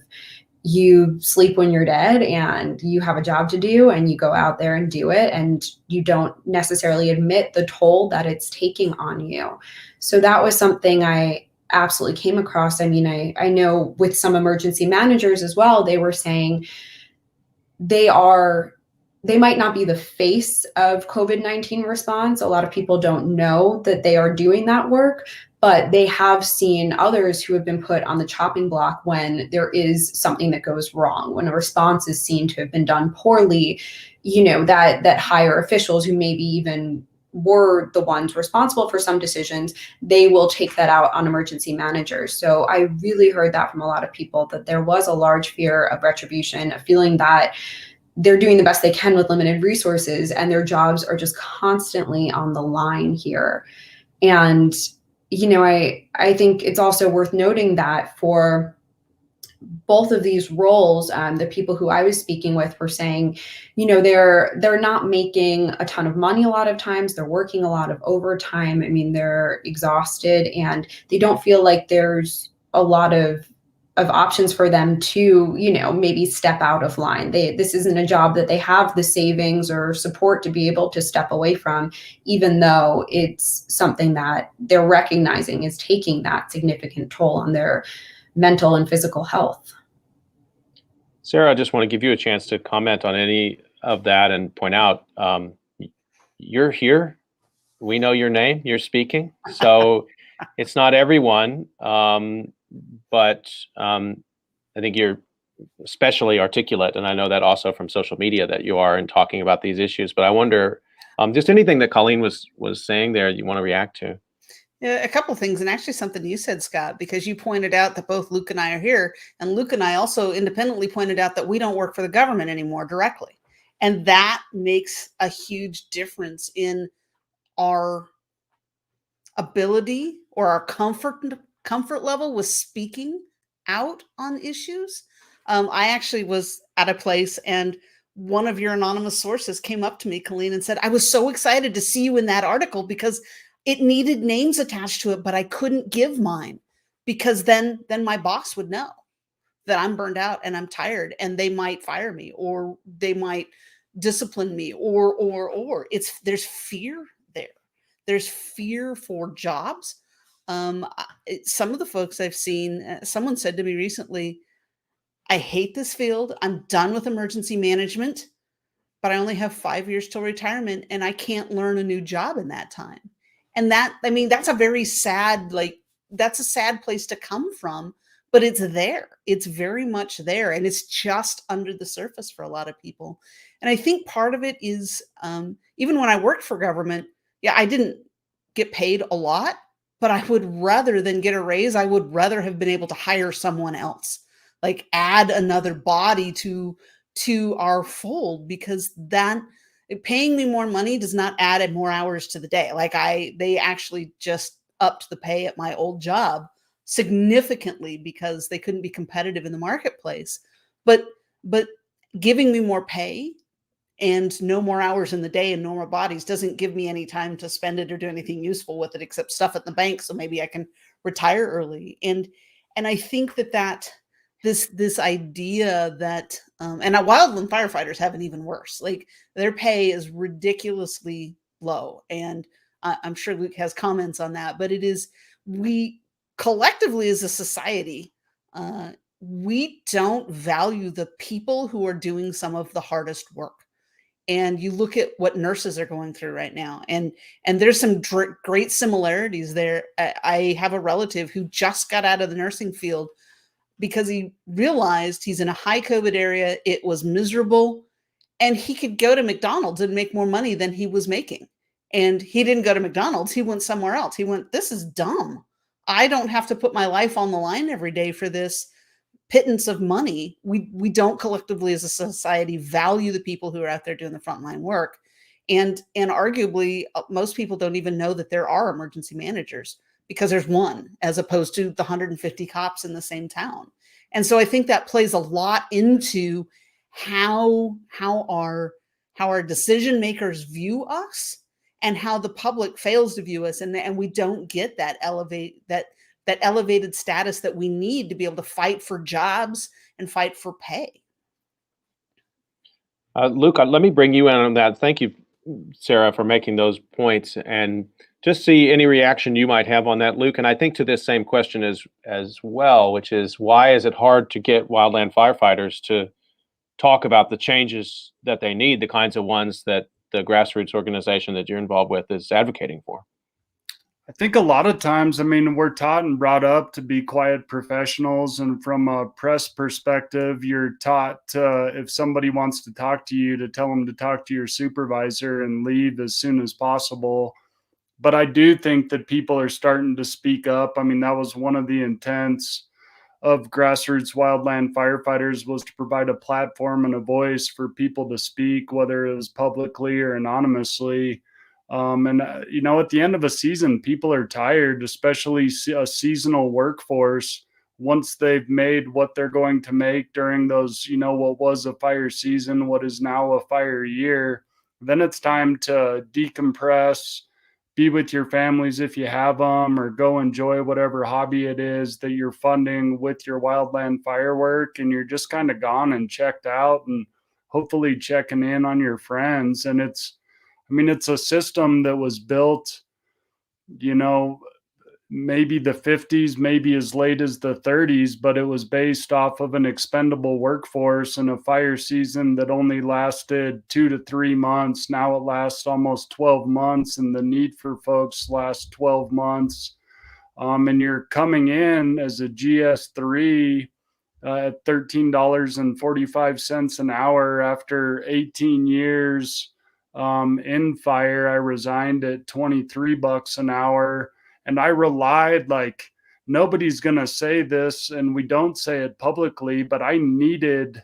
[SPEAKER 4] you sleep when you're dead and you have a job to do and you go out there and do it, and you don't necessarily admit the toll that it's taking on you. So that was something I absolutely came across. I mean, I know with some emergency managers as well, they were saying they are they might not be the face of COVID-19 response. A lot of people don't know that they are doing that work, but they have seen others who have been put on the chopping block when there is something that goes wrong, when a response is seen to have been done poorly, that higher officials who maybe even were the ones responsible for some decisions, they will take that out on emergency managers. So I really heard that from a lot of people, that there was a large fear of retribution, a feeling that they're doing the best they can with limited resources and their jobs are just constantly on the line here. And, I think it's also worth noting that for both of these roles, the people who I was speaking with were saying, they're not making a ton of money a lot of times. They're working a lot of overtime. I mean, they're exhausted and they don't feel like there's a lot of options for them to, maybe step out of line. This isn't a job that they have the savings or support to be able to step away from, even though it's something that they're recognizing is taking that significant toll on their mental and physical health.
[SPEAKER 1] Sarah, I just want to give you a chance to comment on any of that and point out, you're here. We know your name. You're speaking. So it's not everyone, but I think you're especially articulate, and I know that also from social media that you are in talking about these issues. But I wonder, just anything that Colleen was saying there you want to react to.
[SPEAKER 3] Yeah, a couple of things, and actually something you said, Scott, because you pointed out that both Luke and I are here, and Luke and I also independently pointed out that we don't work for the government anymore directly. And that makes a huge difference in our ability or our comfort level with speaking out on issues. I actually was at a place and one of your anonymous sources came up to me, Colleen, and said, I was so excited to see you in that article because it needed names attached to it, but I couldn't give mine because then my boss would know that I'm burned out and I'm tired and they might fire me or they might discipline me or there's fear there. There's fear for jobs. Some of the folks I've seen, someone said to me recently, I hate this field. I'm done with emergency management, but I only have 5 years till retirement and I can't learn a new job in that time. And that's a very sad, that's a sad place to come from, but it's there. It's very much there. And it's just under the surface for a lot of people. And I think part of it is, even when I worked for government, I didn't get paid a lot, but I would rather than get a raise, I would rather have been able to hire someone else, like add another body to our fold, because that paying me more money does not add more hours to the day. They actually just upped the pay at my old job significantly because they couldn't be competitive in the marketplace. But giving me more pay and no more hours in the day and no more bodies doesn't give me any time to spend it or do anything useful with it except stuff at the bank. So maybe I can retire early. And I think that this idea that, and wildland firefighters have it even worse. Like their pay is ridiculously low. And I'm sure Luke has comments on that, but we collectively as a society, we don't value the people who are doing some of the hardest work. And you look at what nurses are going through right now, and there's some great similarities there. I have a relative who just got out of the nursing field because he realized he's in a high COVID area. It was miserable and he could go to McDonald's and make more money than he was making. And he didn't go to McDonald's. He went somewhere else. He went, this is dumb. I don't have to put my life on the line every day for this pittance of money. We don't collectively as a society value the people who are out there doing the frontline work. And arguably most people don't even know that there are emergency managers because there's one as opposed to the 150 cops in the same town. And so I think that plays a lot into how our decision makers view us and how the public fails to view us. And we don't get that elevated status that we need to be able to fight for jobs and fight for pay.
[SPEAKER 1] Luke, let me bring you in on that. Thank you, Sarah, for making those points, and just see any reaction you might have on that, Luke. And I think to this same question as well, which is why is it hard to get wildland firefighters to talk about the changes that they need, the kinds of ones that the grassroots organization that you're involved with is advocating for?
[SPEAKER 2] I think a lot of times, I mean, we're taught and brought up to be quiet professionals. And from a press perspective, you're taught if somebody wants to talk to you, to tell them to talk to your supervisor and leave as soon as possible. But I do think that people are starting to speak up. I mean, that was one of the intents of grassroots wildland firefighters, was to provide a platform and a voice for people to speak, whether it was publicly or anonymously. At the end of a season, people are tired, especially a seasonal workforce. Once they've made what they're going to make during those, what was a fire season, what is now a fire year, then it's time to decompress, be with your families if you have them, or go enjoy whatever hobby it is that you're funding with your wildland firework. And you're just kind of gone and checked out, and hopefully checking in on your friends. And it's a system that was built, maybe the 50s, maybe as late as the 30s, but it was based off of an expendable workforce and a fire season that only lasted 2 to 3 months. Now it lasts almost 12 months, and the need for folks lasts 12 months. And you're coming in as a GS3 at $13.45 an hour after 18 years in fire. I resigned at $23 an hour, and I relied, like, nobody's going to say this, and we don't say it publicly, but I needed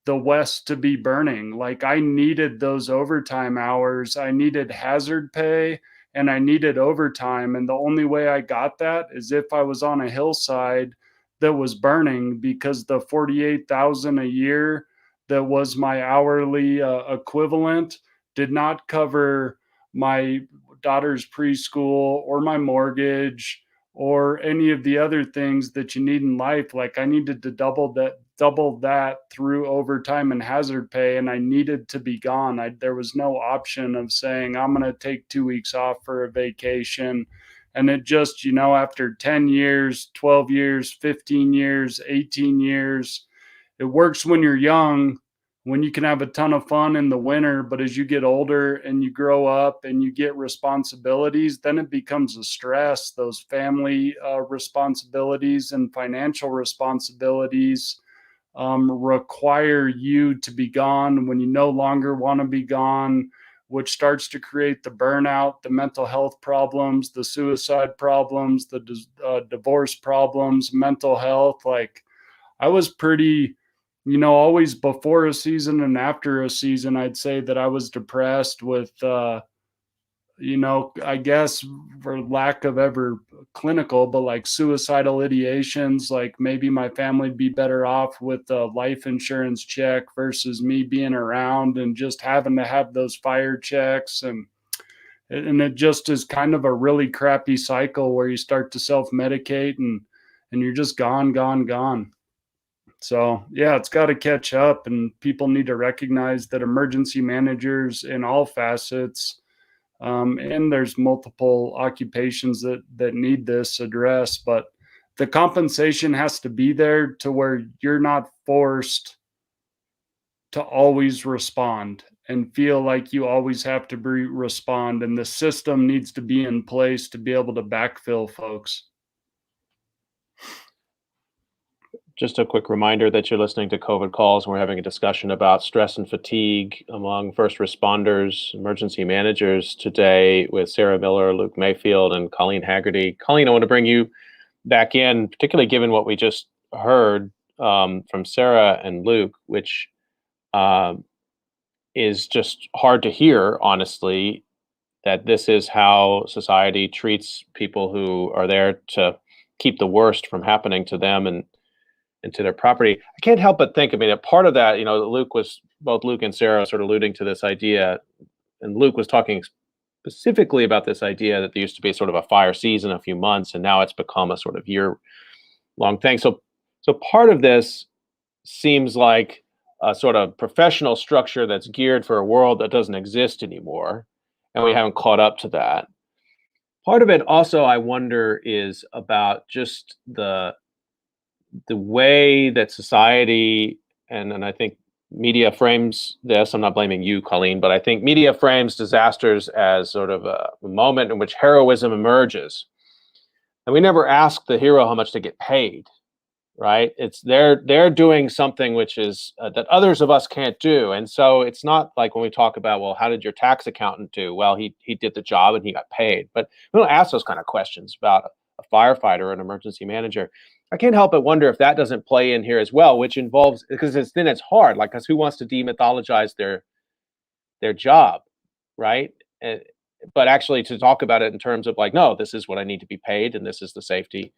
[SPEAKER 2] the West to be burning. Like, I needed those overtime hours. I needed hazard pay, and I needed overtime. And the only way I got that is if I was on a hillside that was burning, because the 48,000 a year that was my hourly equivalent did not cover my daughter's preschool or my mortgage or any of the other things that you need in life. Like, I needed to double that through overtime and hazard pay, and I needed to be gone. There was no option of saying, I'm going to take 2 weeks off for a vacation. And it just, after 10 years, 12 years, 15 years, 18 years, it works when you're young, when you can have a ton of fun in the winter. But as you get older and you grow up and you get responsibilities, then it becomes a stress. Those family responsibilities and financial responsibilities require you to be gone when you no longer want to be gone, which starts to create the burnout, the mental health problems, the suicide problems, the divorce problems, mental health. Like, I was pretty, always before a season and after a season, I'd say that I was depressed with, I guess, for lack of ever clinical, but like suicidal ideations, like maybe my family would be better off with a life insurance check versus me being around and just having to have those fire checks. And it just is kind of a really crappy cycle where you start to self-medicate and you're just gone. So yeah, it's got to catch up, and people need to recognize that emergency managers in all facets, and there's multiple occupations that need this addressed, but the compensation has to be there to where you're not forced to always respond and feel like you always have to respond. And the system needs to be in place to be able to backfill folks.
[SPEAKER 1] Just a quick reminder that you're listening to COVID Calls. We're having a discussion about stress and fatigue among first responders, emergency managers today with Sarah Miller, Luke Mayfield, and Colleen Hagerty. Colleen, I want to bring you back in, particularly given what we just heard from Sarah and Luke, which is just hard to hear, honestly, that this is how society treats people who are there to keep the worst from happening to them and to their property. I can't help but think, a part of that, both Luke and Sarah sort of alluding to this idea, and Luke was talking specifically about this idea that there used to be sort of a fire season, a few months, and now it's become a sort of year-long thing. So part of this seems like a sort of professional structure that's geared for a world that doesn't exist anymore, and we haven't caught up to that. Part of it also, I wonder, is about just the way that society, and I think media frames this, I'm not blaming you, Colleen, but I think media frames disasters as sort of a moment in which heroism emerges. And we never ask the hero how much they get paid, right? It's they're doing something which is that others of us can't do. And so it's not like when we talk about, well, how did your tax accountant do? Well, he did the job and he got paid. But we don't ask those kind of questions about a firefighter or an emergency manager. I can't help but wonder if that doesn't play in here as well, which involves, because it's hard, like, because who wants to demythologize their job, right? But actually to talk about it in terms of like, no, this is what I need to be paid, and this is the safety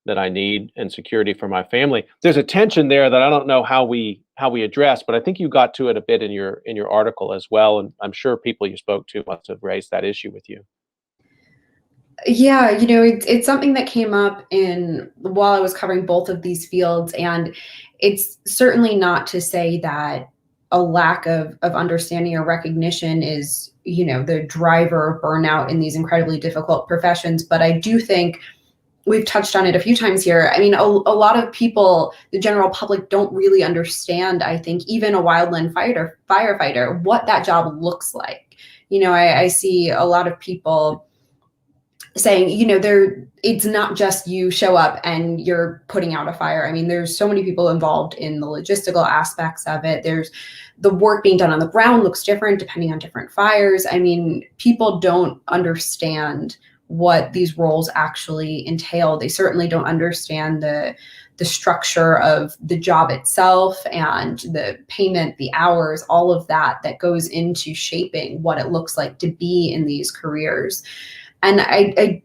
[SPEAKER 1] that I need and security for my family. There's a tension there that I don't know how we address, but I think you got to it a bit in your article as well, and I'm sure people you spoke to must have raised that issue with you.
[SPEAKER 4] Yeah, it's something that came up while I was covering both of these fields, and it's certainly not to say that a lack of understanding or recognition is, the driver of burnout in these incredibly difficult professions. But I do think we've touched on it a few times here. I mean, a lot of people, the general public, don't really understand, I think, even a wildland firefighter, what that job looks like. I see a lot of people saying, it's not just you show up and you're putting out a fire. I mean, there's so many people involved in the logistical aspects of it. There's the work being done on the ground looks different depending on different fires. I mean, people don't understand what these roles actually entail. They certainly don't understand the structure of the job itself and the payment, the hours, all of that goes into shaping what it looks like to be in these careers. And I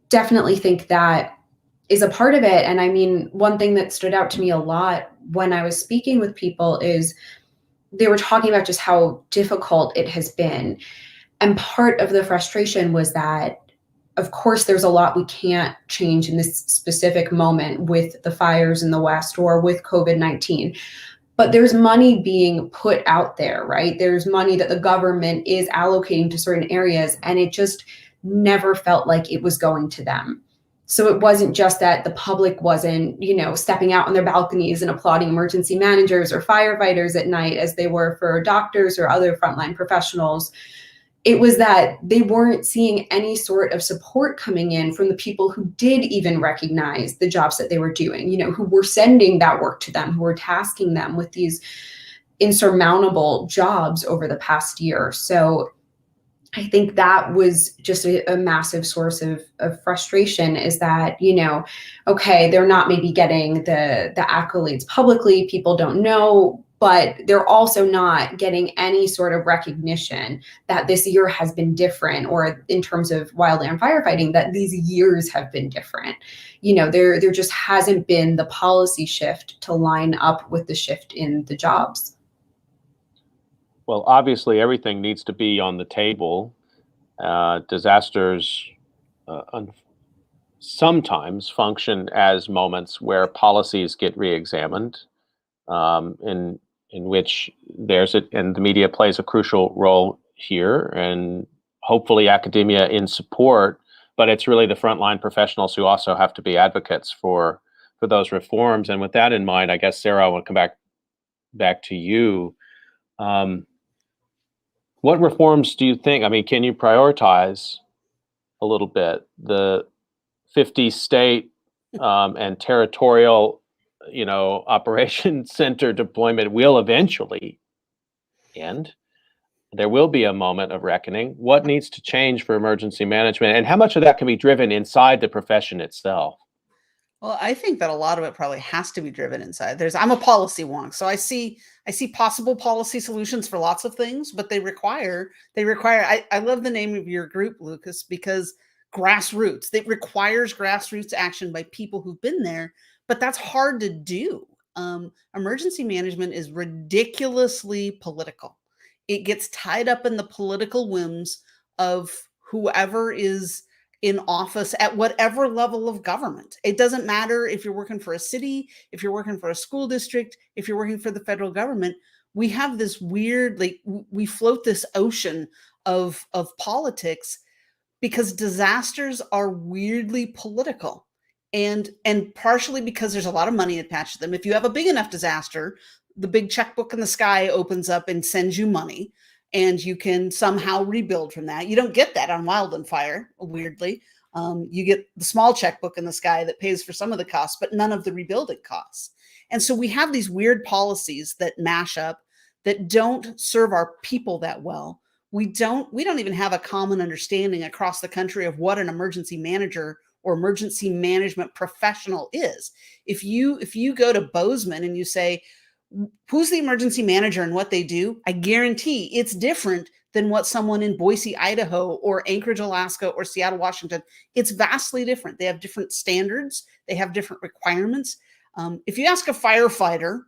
[SPEAKER 4] definitely think that is a part of it. And I mean, one thing that stood out to me a lot when I was speaking with people is they were talking about just how difficult it has been. And part of the frustration was that, of course, there's a lot we can't change in this specific moment with the fires in the West or with COVID-19. But there's money being put out there, right? There's money that the government is allocating to certain areas, and it just never felt like it was going to them. So it wasn't just that the public wasn't, stepping out on their balconies and applauding emergency managers or firefighters at night as they were for doctors or other frontline professionals. It was that they weren't seeing any sort of support coming in from the people who did even recognize the jobs that they were doing, who were sending that work to them, who were tasking them with these insurmountable jobs over the past year. So I think that was just a massive source of frustration, is that, okay, they're not maybe getting the accolades publicly, people don't know, but they're also not getting any sort of recognition that this year has been different, or in terms of wildland firefighting, that these years have been different. There just hasn't been the policy shift to line up with the shift in the jobs.
[SPEAKER 1] Well, obviously, everything needs to be on the table. Disasters sometimes function as moments where policies get re-examined, in which and the media plays a crucial role here, and hopefully academia in support. But it's really the frontline professionals who also have to be advocates for those reforms. And with that in mind, I guess, Sarah, I want to come back to you. What reforms do you think? I mean, can you prioritize a little bit the 50 state and territorial, operation center deployment will eventually end? There will be a moment of reckoning. What needs to change for emergency management, and how much of that can be driven inside the profession itself?
[SPEAKER 3] Well, I think that a lot of it probably has to be driven inside. I'm a policy wonk, so I see possible policy solutions for lots of things, but they require, I love the name of your group, Lucas, because grassroots, it requires grassroots action by people who've been there, but that's hard to do. Emergency management is ridiculously political. It gets tied up in the political whims of whoever is in office at whatever level of government. It doesn't matter if you're working for a city, if you're working for a school district, if you're working for the federal government. We have this weird, we float this ocean of politics because disasters are weirdly political. And partially because there's a lot of money attached to them. If you have a big enough disaster, the big checkbook in the sky opens up and sends you money, and you can somehow rebuild from that. You don't get that on wildland fire, weirdly. You get the small checkbook in the sky that pays for some of the costs, but none of the rebuilding costs. And so we have these weird policies that mash up, that don't serve our people that well. We don't even have a common understanding across the country of what an emergency manager or emergency management professional is. If you go to Bozeman and you say, who's the emergency manager and what they do, I guarantee it's different than what someone in Boise, Idaho, or Anchorage, Alaska, or Seattle, Washington. It's vastly different. They have different standards. They have different requirements. If you ask a firefighter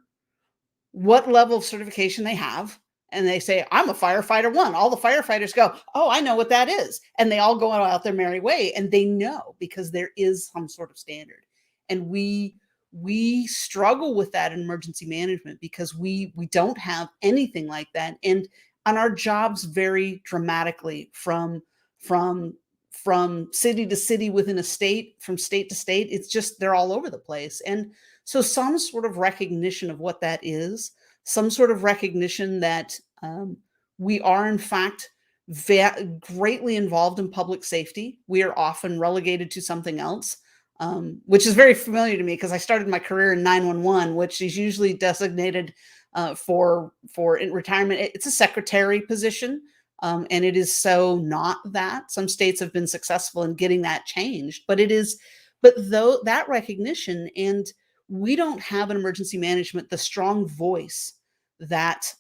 [SPEAKER 3] what level of certification they have, and they say, I'm a firefighter 1, all the firefighters go, oh, I know what that is. And they all go out their merry way, and they know, because there is some sort of standard. And we struggle with that in emergency management because we don't have anything like that. And our jobs vary dramatically from city to city within a state, from state to state. It's just, they're all over the place. And so some sort of recognition of what that is, some sort of recognition that we are in fact greatly involved in public safety. We are often relegated to something else, which is very familiar to me because I started my career in 911, which is usually designated for retirement. It's a secretary position, and it is so not that. Some states have been successful in getting that changed, but though that recognition, and we don't have in emergency management the strong voice that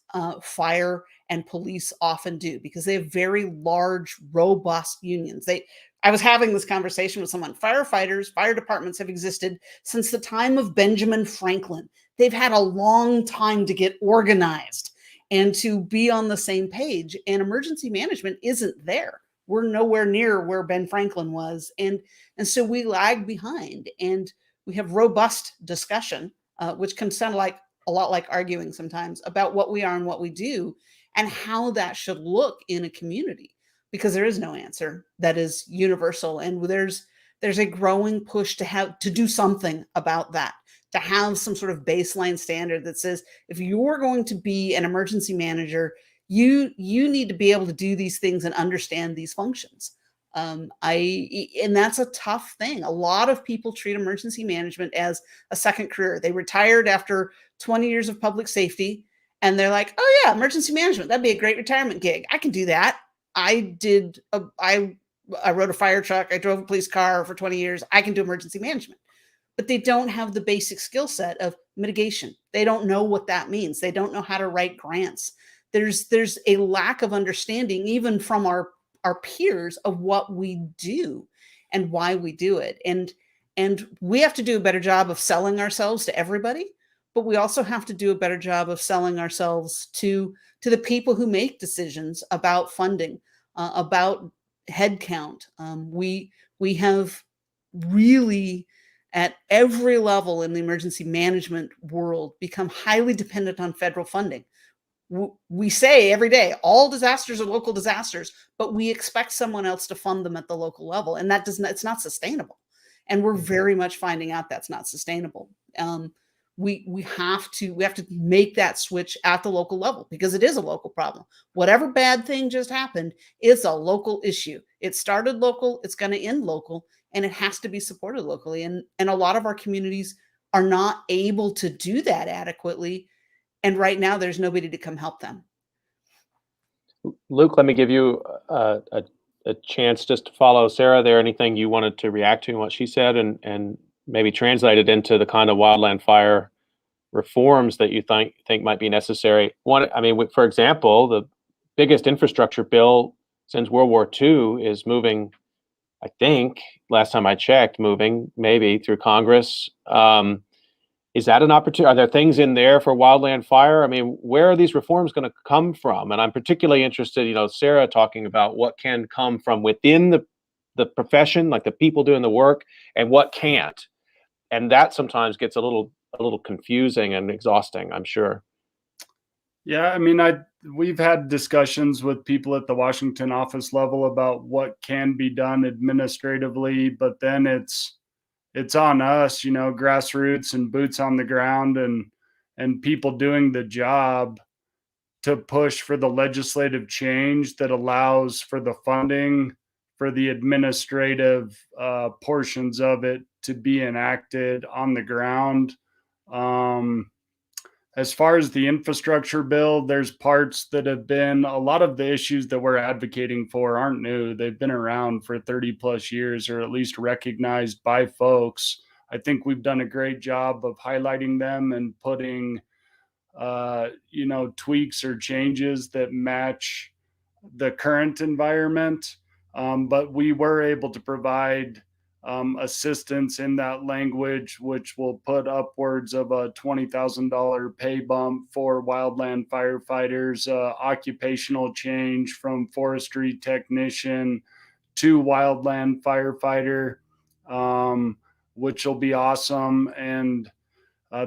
[SPEAKER 3] fire and police often do, because they have very large, robust unions. I was having this conversation with someone. Firefighters, fire departments have existed since the time of Benjamin Franklin. They've had a long time to get organized and to be on the same page. And emergency management isn't there. We're nowhere near where Ben Franklin was. And so we lag behind, and we have robust discussion, which can sound like a lot like arguing sometimes, about what we are and what we do and how that should look in a community, because there is no answer that is universal. And there's a growing push to do something about that, to have some sort of baseline standard that says, if you're going to be an emergency manager, you need to be able to do these things and understand these functions. And that's a tough thing. A lot of people treat emergency management as a second career. They retired after 20 years of public safety, and they're like, oh yeah, emergency management, that'd be a great retirement gig. I can do that. I rode a fire truck. I drove a police car for 20 years. I can do emergency management. But they don't have the basic skill set of mitigation. They don't know what that means. They don't know how to write grants. There's a lack of understanding, even from our peers, of what we do and why we do it. And we have to do a better job of selling ourselves to everybody, but we also have to do a better job of selling ourselves to the people who make decisions about funding, about headcount. We have really, at every level in the emergency management world, become highly dependent on federal funding. We say every day, all disasters are local disasters, but we expect someone else to fund them at the local level. And it's not sustainable. And we're very much finding out that's not sustainable. We have to make that switch at the local level, because it is a local problem. Whatever bad thing just happened, it's a local issue. It started local, it's going to end local, and it has to be supported locally. And a lot of our communities are not able to do that adequately. And right now, there's nobody to come help them.
[SPEAKER 1] Luke, let me give you a chance just to follow Sarah there. Anything you wanted to react to in what she said, and maybe translate it into the kind of wildland fire reforms that you think might be necessary. For example, the biggest infrastructure bill since World War II is moving, I think, last time I checked, maybe through Congress. Is that an opportunity? Are there things in there for wildland fire? I mean, where are these reforms going to come from? And I'm particularly interested, Sarah talking about what can come from within the profession, like the people doing the work, and what can't. And that sometimes gets a little confusing and exhausting, I'm sure.
[SPEAKER 2] Yeah, I mean, we've had discussions with people at the Washington office level about what can be done administratively, but then it's on us, grassroots and boots on the ground, and and people doing the job to push for the legislative change that allows for the funding for the administrative portions of it to be enacted on the ground. As far as the infrastructure bill, there's parts that have been, a lot of the issues that we're advocating for aren't new. They've been around for 30 plus years, or at least recognized by folks. I think we've done a great job of highlighting them and putting tweaks or changes that match the current environment. But we were able to provide assistance in that language, which will put upwards of a $20,000 pay bump for wildland firefighters, occupational change from forestry technician to wildland firefighter, which will be awesome. And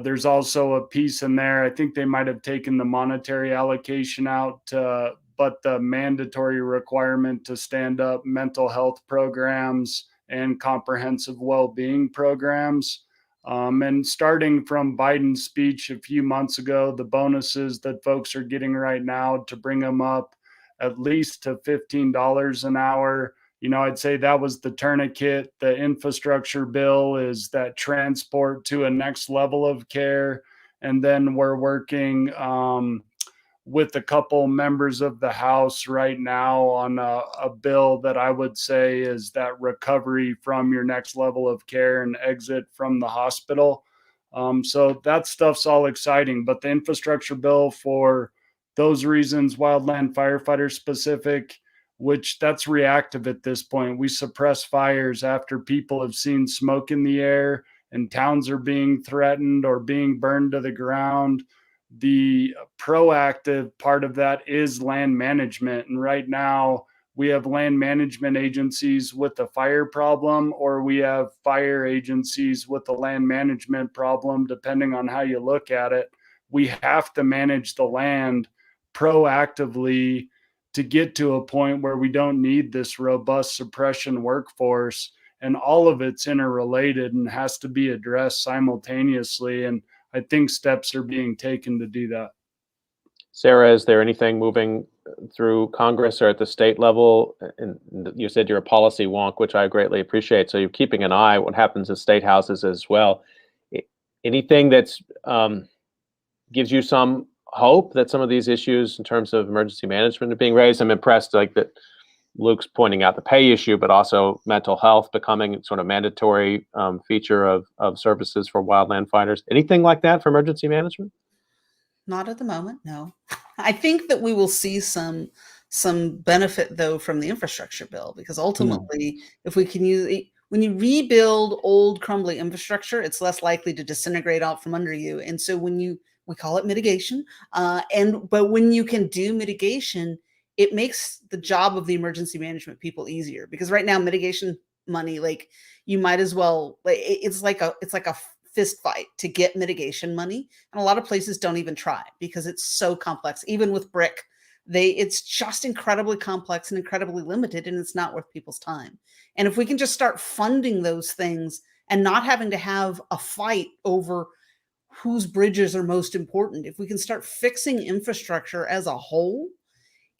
[SPEAKER 2] there's also a piece in there. I think they might have taken the monetary allocation out, but the mandatory requirement to stand up mental health programs and comprehensive well-being programs. And starting from Biden's speech a few months ago, the bonuses that folks are getting right now to bring them up at least to $15 an hour. I'd say that was the tourniquet. The infrastructure bill is that transport to a next level of care. And then we're working with a couple members of the House right now on a bill that I would say is that recovery from your next level of care and exit from the hospital. So that stuff's all exciting. But the infrastructure bill, for those reasons, wildland firefighter specific, which that's reactive at this point. We suppress fires after people have seen smoke in the air and towns are being threatened or being burned to the ground. The proactive part of that is land management. And right now we have land management agencies with a fire problem, or we have fire agencies with a land management problem, depending on how you look at it. We have to manage the land proactively to get to a point where we don't need this robust suppression workforce, and all of it's interrelated and has to be addressed simultaneously. And I think steps are being taken to do that.
[SPEAKER 1] Sarah, is there anything moving through Congress or at the state level? And you said you're a policy wonk, which I greatly appreciate. So you're keeping an eye on what happens in state houses as well. Anything that's gives you some hope that some of these issues in terms of emergency management are being raised? I'm impressed that Luke's pointing out the pay issue, but also mental health becoming sort of mandatory feature of services for wildland fighters. Anything like that for emergency management?
[SPEAKER 3] Not at the moment, no. I think that we will see some benefit though from the infrastructure bill, because ultimately, if we can use when you rebuild old crumbly infrastructure, it's less likely to disintegrate out from under you. And so we call it mitigation. But when you can do mitigation, it makes the job of the emergency management people easier, because right now mitigation money, like you might as well, it's like a fist fight to get mitigation money. And a lot of places don't even try because it's so complex. Even with BRIC, it's just incredibly complex and incredibly limited, and it's not worth people's time. And if we can just start funding those things and not having to have a fight over whose bridges are most important, if we can start fixing infrastructure as a whole,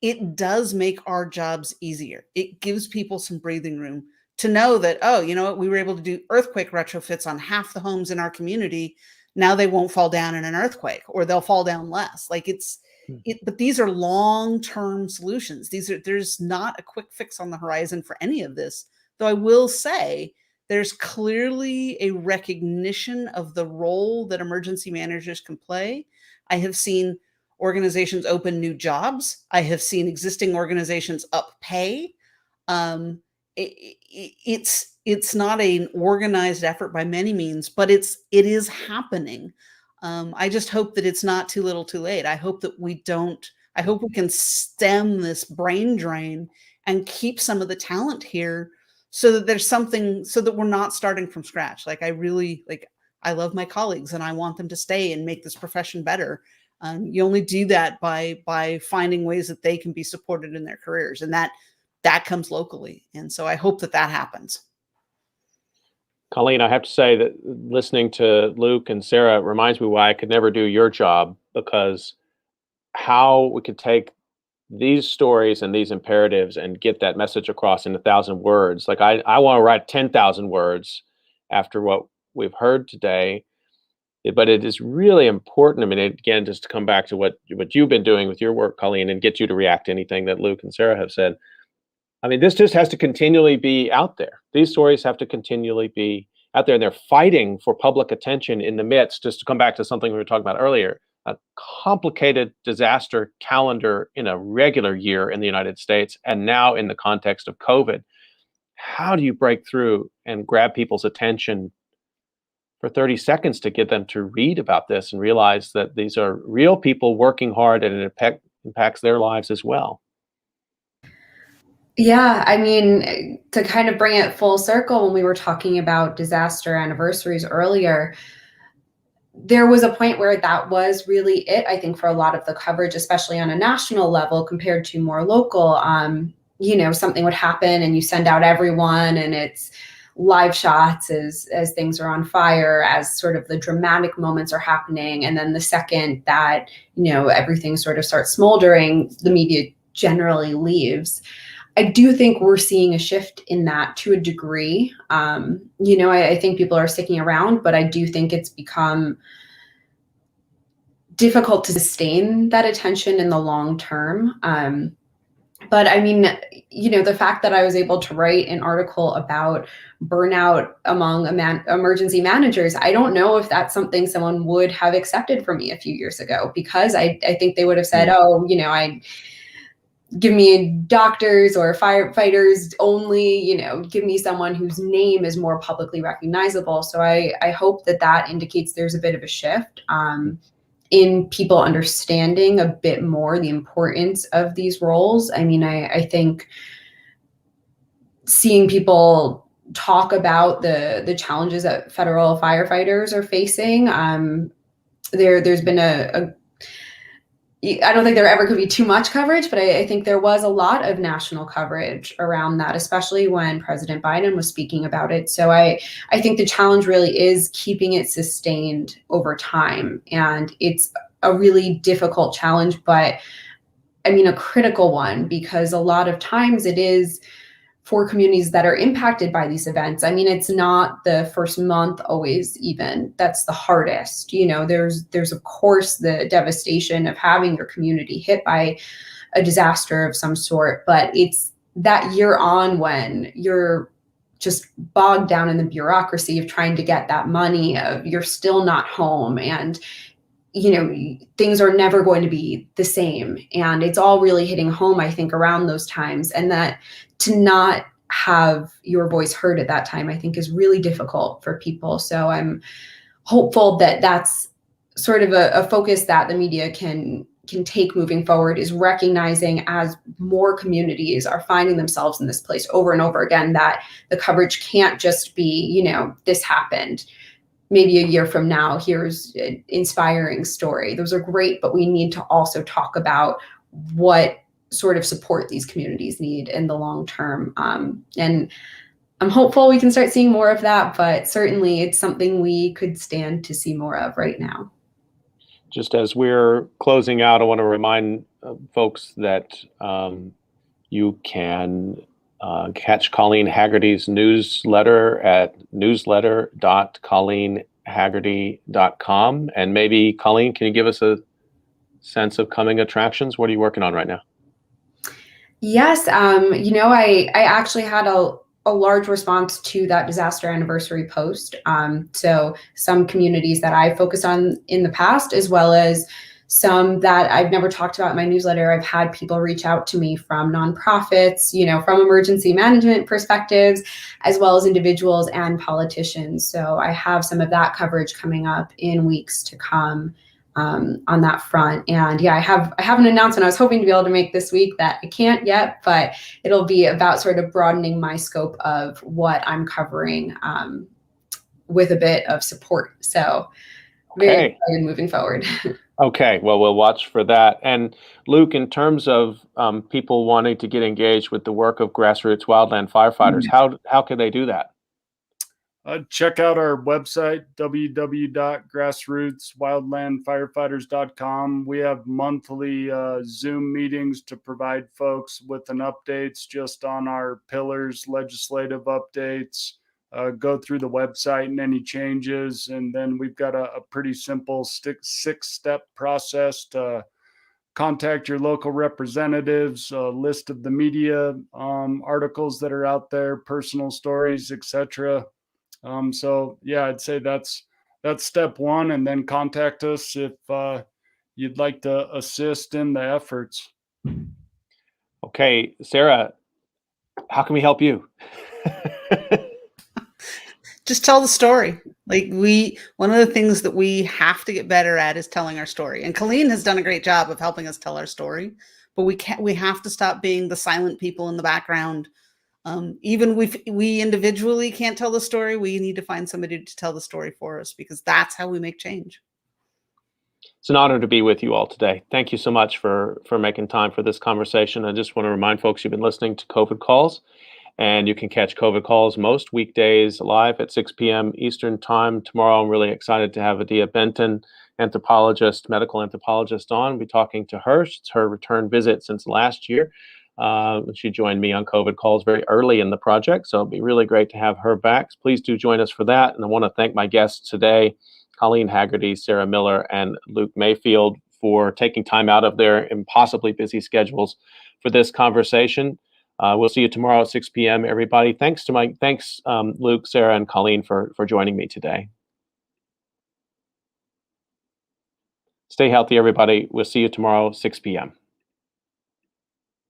[SPEAKER 3] it does make our jobs easier. It gives people some breathing room to know that, oh, you know what, we were able to do earthquake retrofits on half the homes in our community. Now they won't fall down in an earthquake, or they'll fall down less. But these are long-term solutions. There's not a quick fix on the horizon for any of this. Though I will say there's clearly a recognition of the role that emergency managers can play. I have seen organizations open new jobs. I have seen existing organizations up pay. It's not an organized effort by many means, but it is happening. I just hope that it's not too little too late. I hope we can stem this brain drain and keep some of the talent here, so that there's something, so that we're not starting from scratch. I love my colleagues and I want them to stay and make this profession better. You only do that by finding ways that they can be supported in their careers, and that comes locally. And so I hope that happens.
[SPEAKER 1] Colleen, I have to say that listening to Luke and Sarah reminds me why I could never do your job, because how we could take these stories and these imperatives and get that message across in 1,000 words. Like I want to write 10,000 words after what we've heard today. But it is really important. I mean, again, just to come back to what you've been doing with your work, Colleen, and get you to react to anything that Luke and Sarah have said. I mean, this just has to continually be out there. These stories have to continually be out there, and they're fighting for public attention in the midst, just to come back to something we were talking about earlier, a complicated disaster calendar in a regular year in the United States, and now in the context of COVID. How do you break through and grab people's attention for 30 seconds to get them to read about this and realize that these are real people working hard, and it impacts their lives as well?
[SPEAKER 4] Yeah, I mean, to kind of bring it full circle, when we were talking about disaster anniversaries earlier, there was a point where that was really it, I think, for a lot of the coverage, especially on a national level compared to more local. Something would happen and you send out everyone, and it's live shots as things are on fire, as sort of the dramatic moments are happening. And then the second that, everything sort of starts smoldering, the media generally leaves. I do think we're seeing a shift in that to a degree. I think people are sticking around, but I do think it's become difficult to sustain that attention in the long term. But I mean, the fact that I was able to write an article about burnout among emergency managers, I don't know if that's something someone would have accepted from me a few years ago, because I think they would have said, give me doctors or firefighters only, give me someone whose name is more publicly recognizable. So I hope that indicates there's a bit of a shift in people understanding a bit more the importance of these roles. I mean, I think seeing people talk about the challenges that federal firefighters are facing, there's been I don't think there ever could be too much coverage, but I think there was a lot of national coverage around that, especially when President Biden was speaking about it. So I think the challenge really is keeping it sustained over time. And it's a really difficult challenge, but I mean, a critical one, because a lot of times it is for communities that are impacted by these events. I mean, it's not the first month always even that's the hardest. There's of course the devastation of having your community hit by a disaster of some sort, but it's that year on when you're just bogged down in the bureaucracy of trying to get that money, of you're still not home, and things are never going to be the same. And it's all really hitting home, I think, around those times. And that to not have your voice heard at that time, I think, is really difficult for people. So I'm hopeful that that's sort of a focus that the media can take moving forward, is recognizing, as more communities are finding themselves in this place over and over again, that the coverage can't just be, this happened. Maybe a year from now, here's an inspiring story. Those are great, but we need to also talk about what sort of support these communities need in the long term. And I'm hopeful we can start seeing more of that, but certainly it's something we could stand to see more of right now.
[SPEAKER 1] Just as we're closing out, I want to remind folks that you can catch Colleen Hagerty's newsletter at newsletter.colleenhagerty.com. And maybe, Colleen, can you give us a sense of coming attractions? What are you working on right now?
[SPEAKER 4] Yes, I actually had a large response to that disaster anniversary post. So some communities that I focused on in the past, as well as some that I've never talked about in my newsletter. I've had people reach out to me from nonprofits, from emergency management perspectives, as well as individuals and politicians. So I have some of that coverage coming up in weeks to come on that front. And yeah, I have an announcement I was hoping to be able to make this week that I can't yet, but it'll be about sort of broadening my scope of what I'm covering with a bit of support. So very excited moving forward.
[SPEAKER 1] Okay, well, we'll watch for that. And Luke, in terms of people wanting to get engaged with the work of grassroots wildland firefighters, how can they do that?
[SPEAKER 2] Check out our website, www.grassrootswildlandfirefighters.com. We have monthly Zoom meetings to provide folks with an updates just on our pillars, legislative updates, go through the website and any changes. And then we've got a pretty simple six-step process to contact your local representatives, a list of the media articles that are out there, personal stories, etc. So yeah, I'd say that's step one, and then contact us if you'd like to assist in the efforts.
[SPEAKER 1] Okay, Sarah, how can we help you?
[SPEAKER 3] Just tell the story. Like one of the things that we have to get better at is telling our story. And Colleen has done a great job of helping us tell our story, but we have to stop being the silent people in the background. Even we individually can't tell the story. We need to find somebody to tell the story for us, because that's how we make change.
[SPEAKER 1] It's an honor to be with you all today. Thank you so much for making time for this conversation. I just want to remind folks you've been listening to COVID Calls, and you can catch COVID Calls most weekdays live at 6 p.m. Eastern Time. Tomorrow, I'm really excited to have Adia Benton, anthropologist, medical anthropologist, on. We'll be talking to her. It's her return visit since last year. She joined me on COVID Calls very early in the project, so it'll be really great to have her back. Please do join us for that. And I want to thank my guests today, COLLEEN HAGERTY, Sarah Miller, and Luke Mayfield, for taking time out of their impossibly busy schedules for this conversation. We'll see you tomorrow at 6 p.m., everybody. Thanks, Luke, Sarah, and COLLEEN for joining me today. Stay healthy, everybody. We'll see you tomorrow, 6 p.m.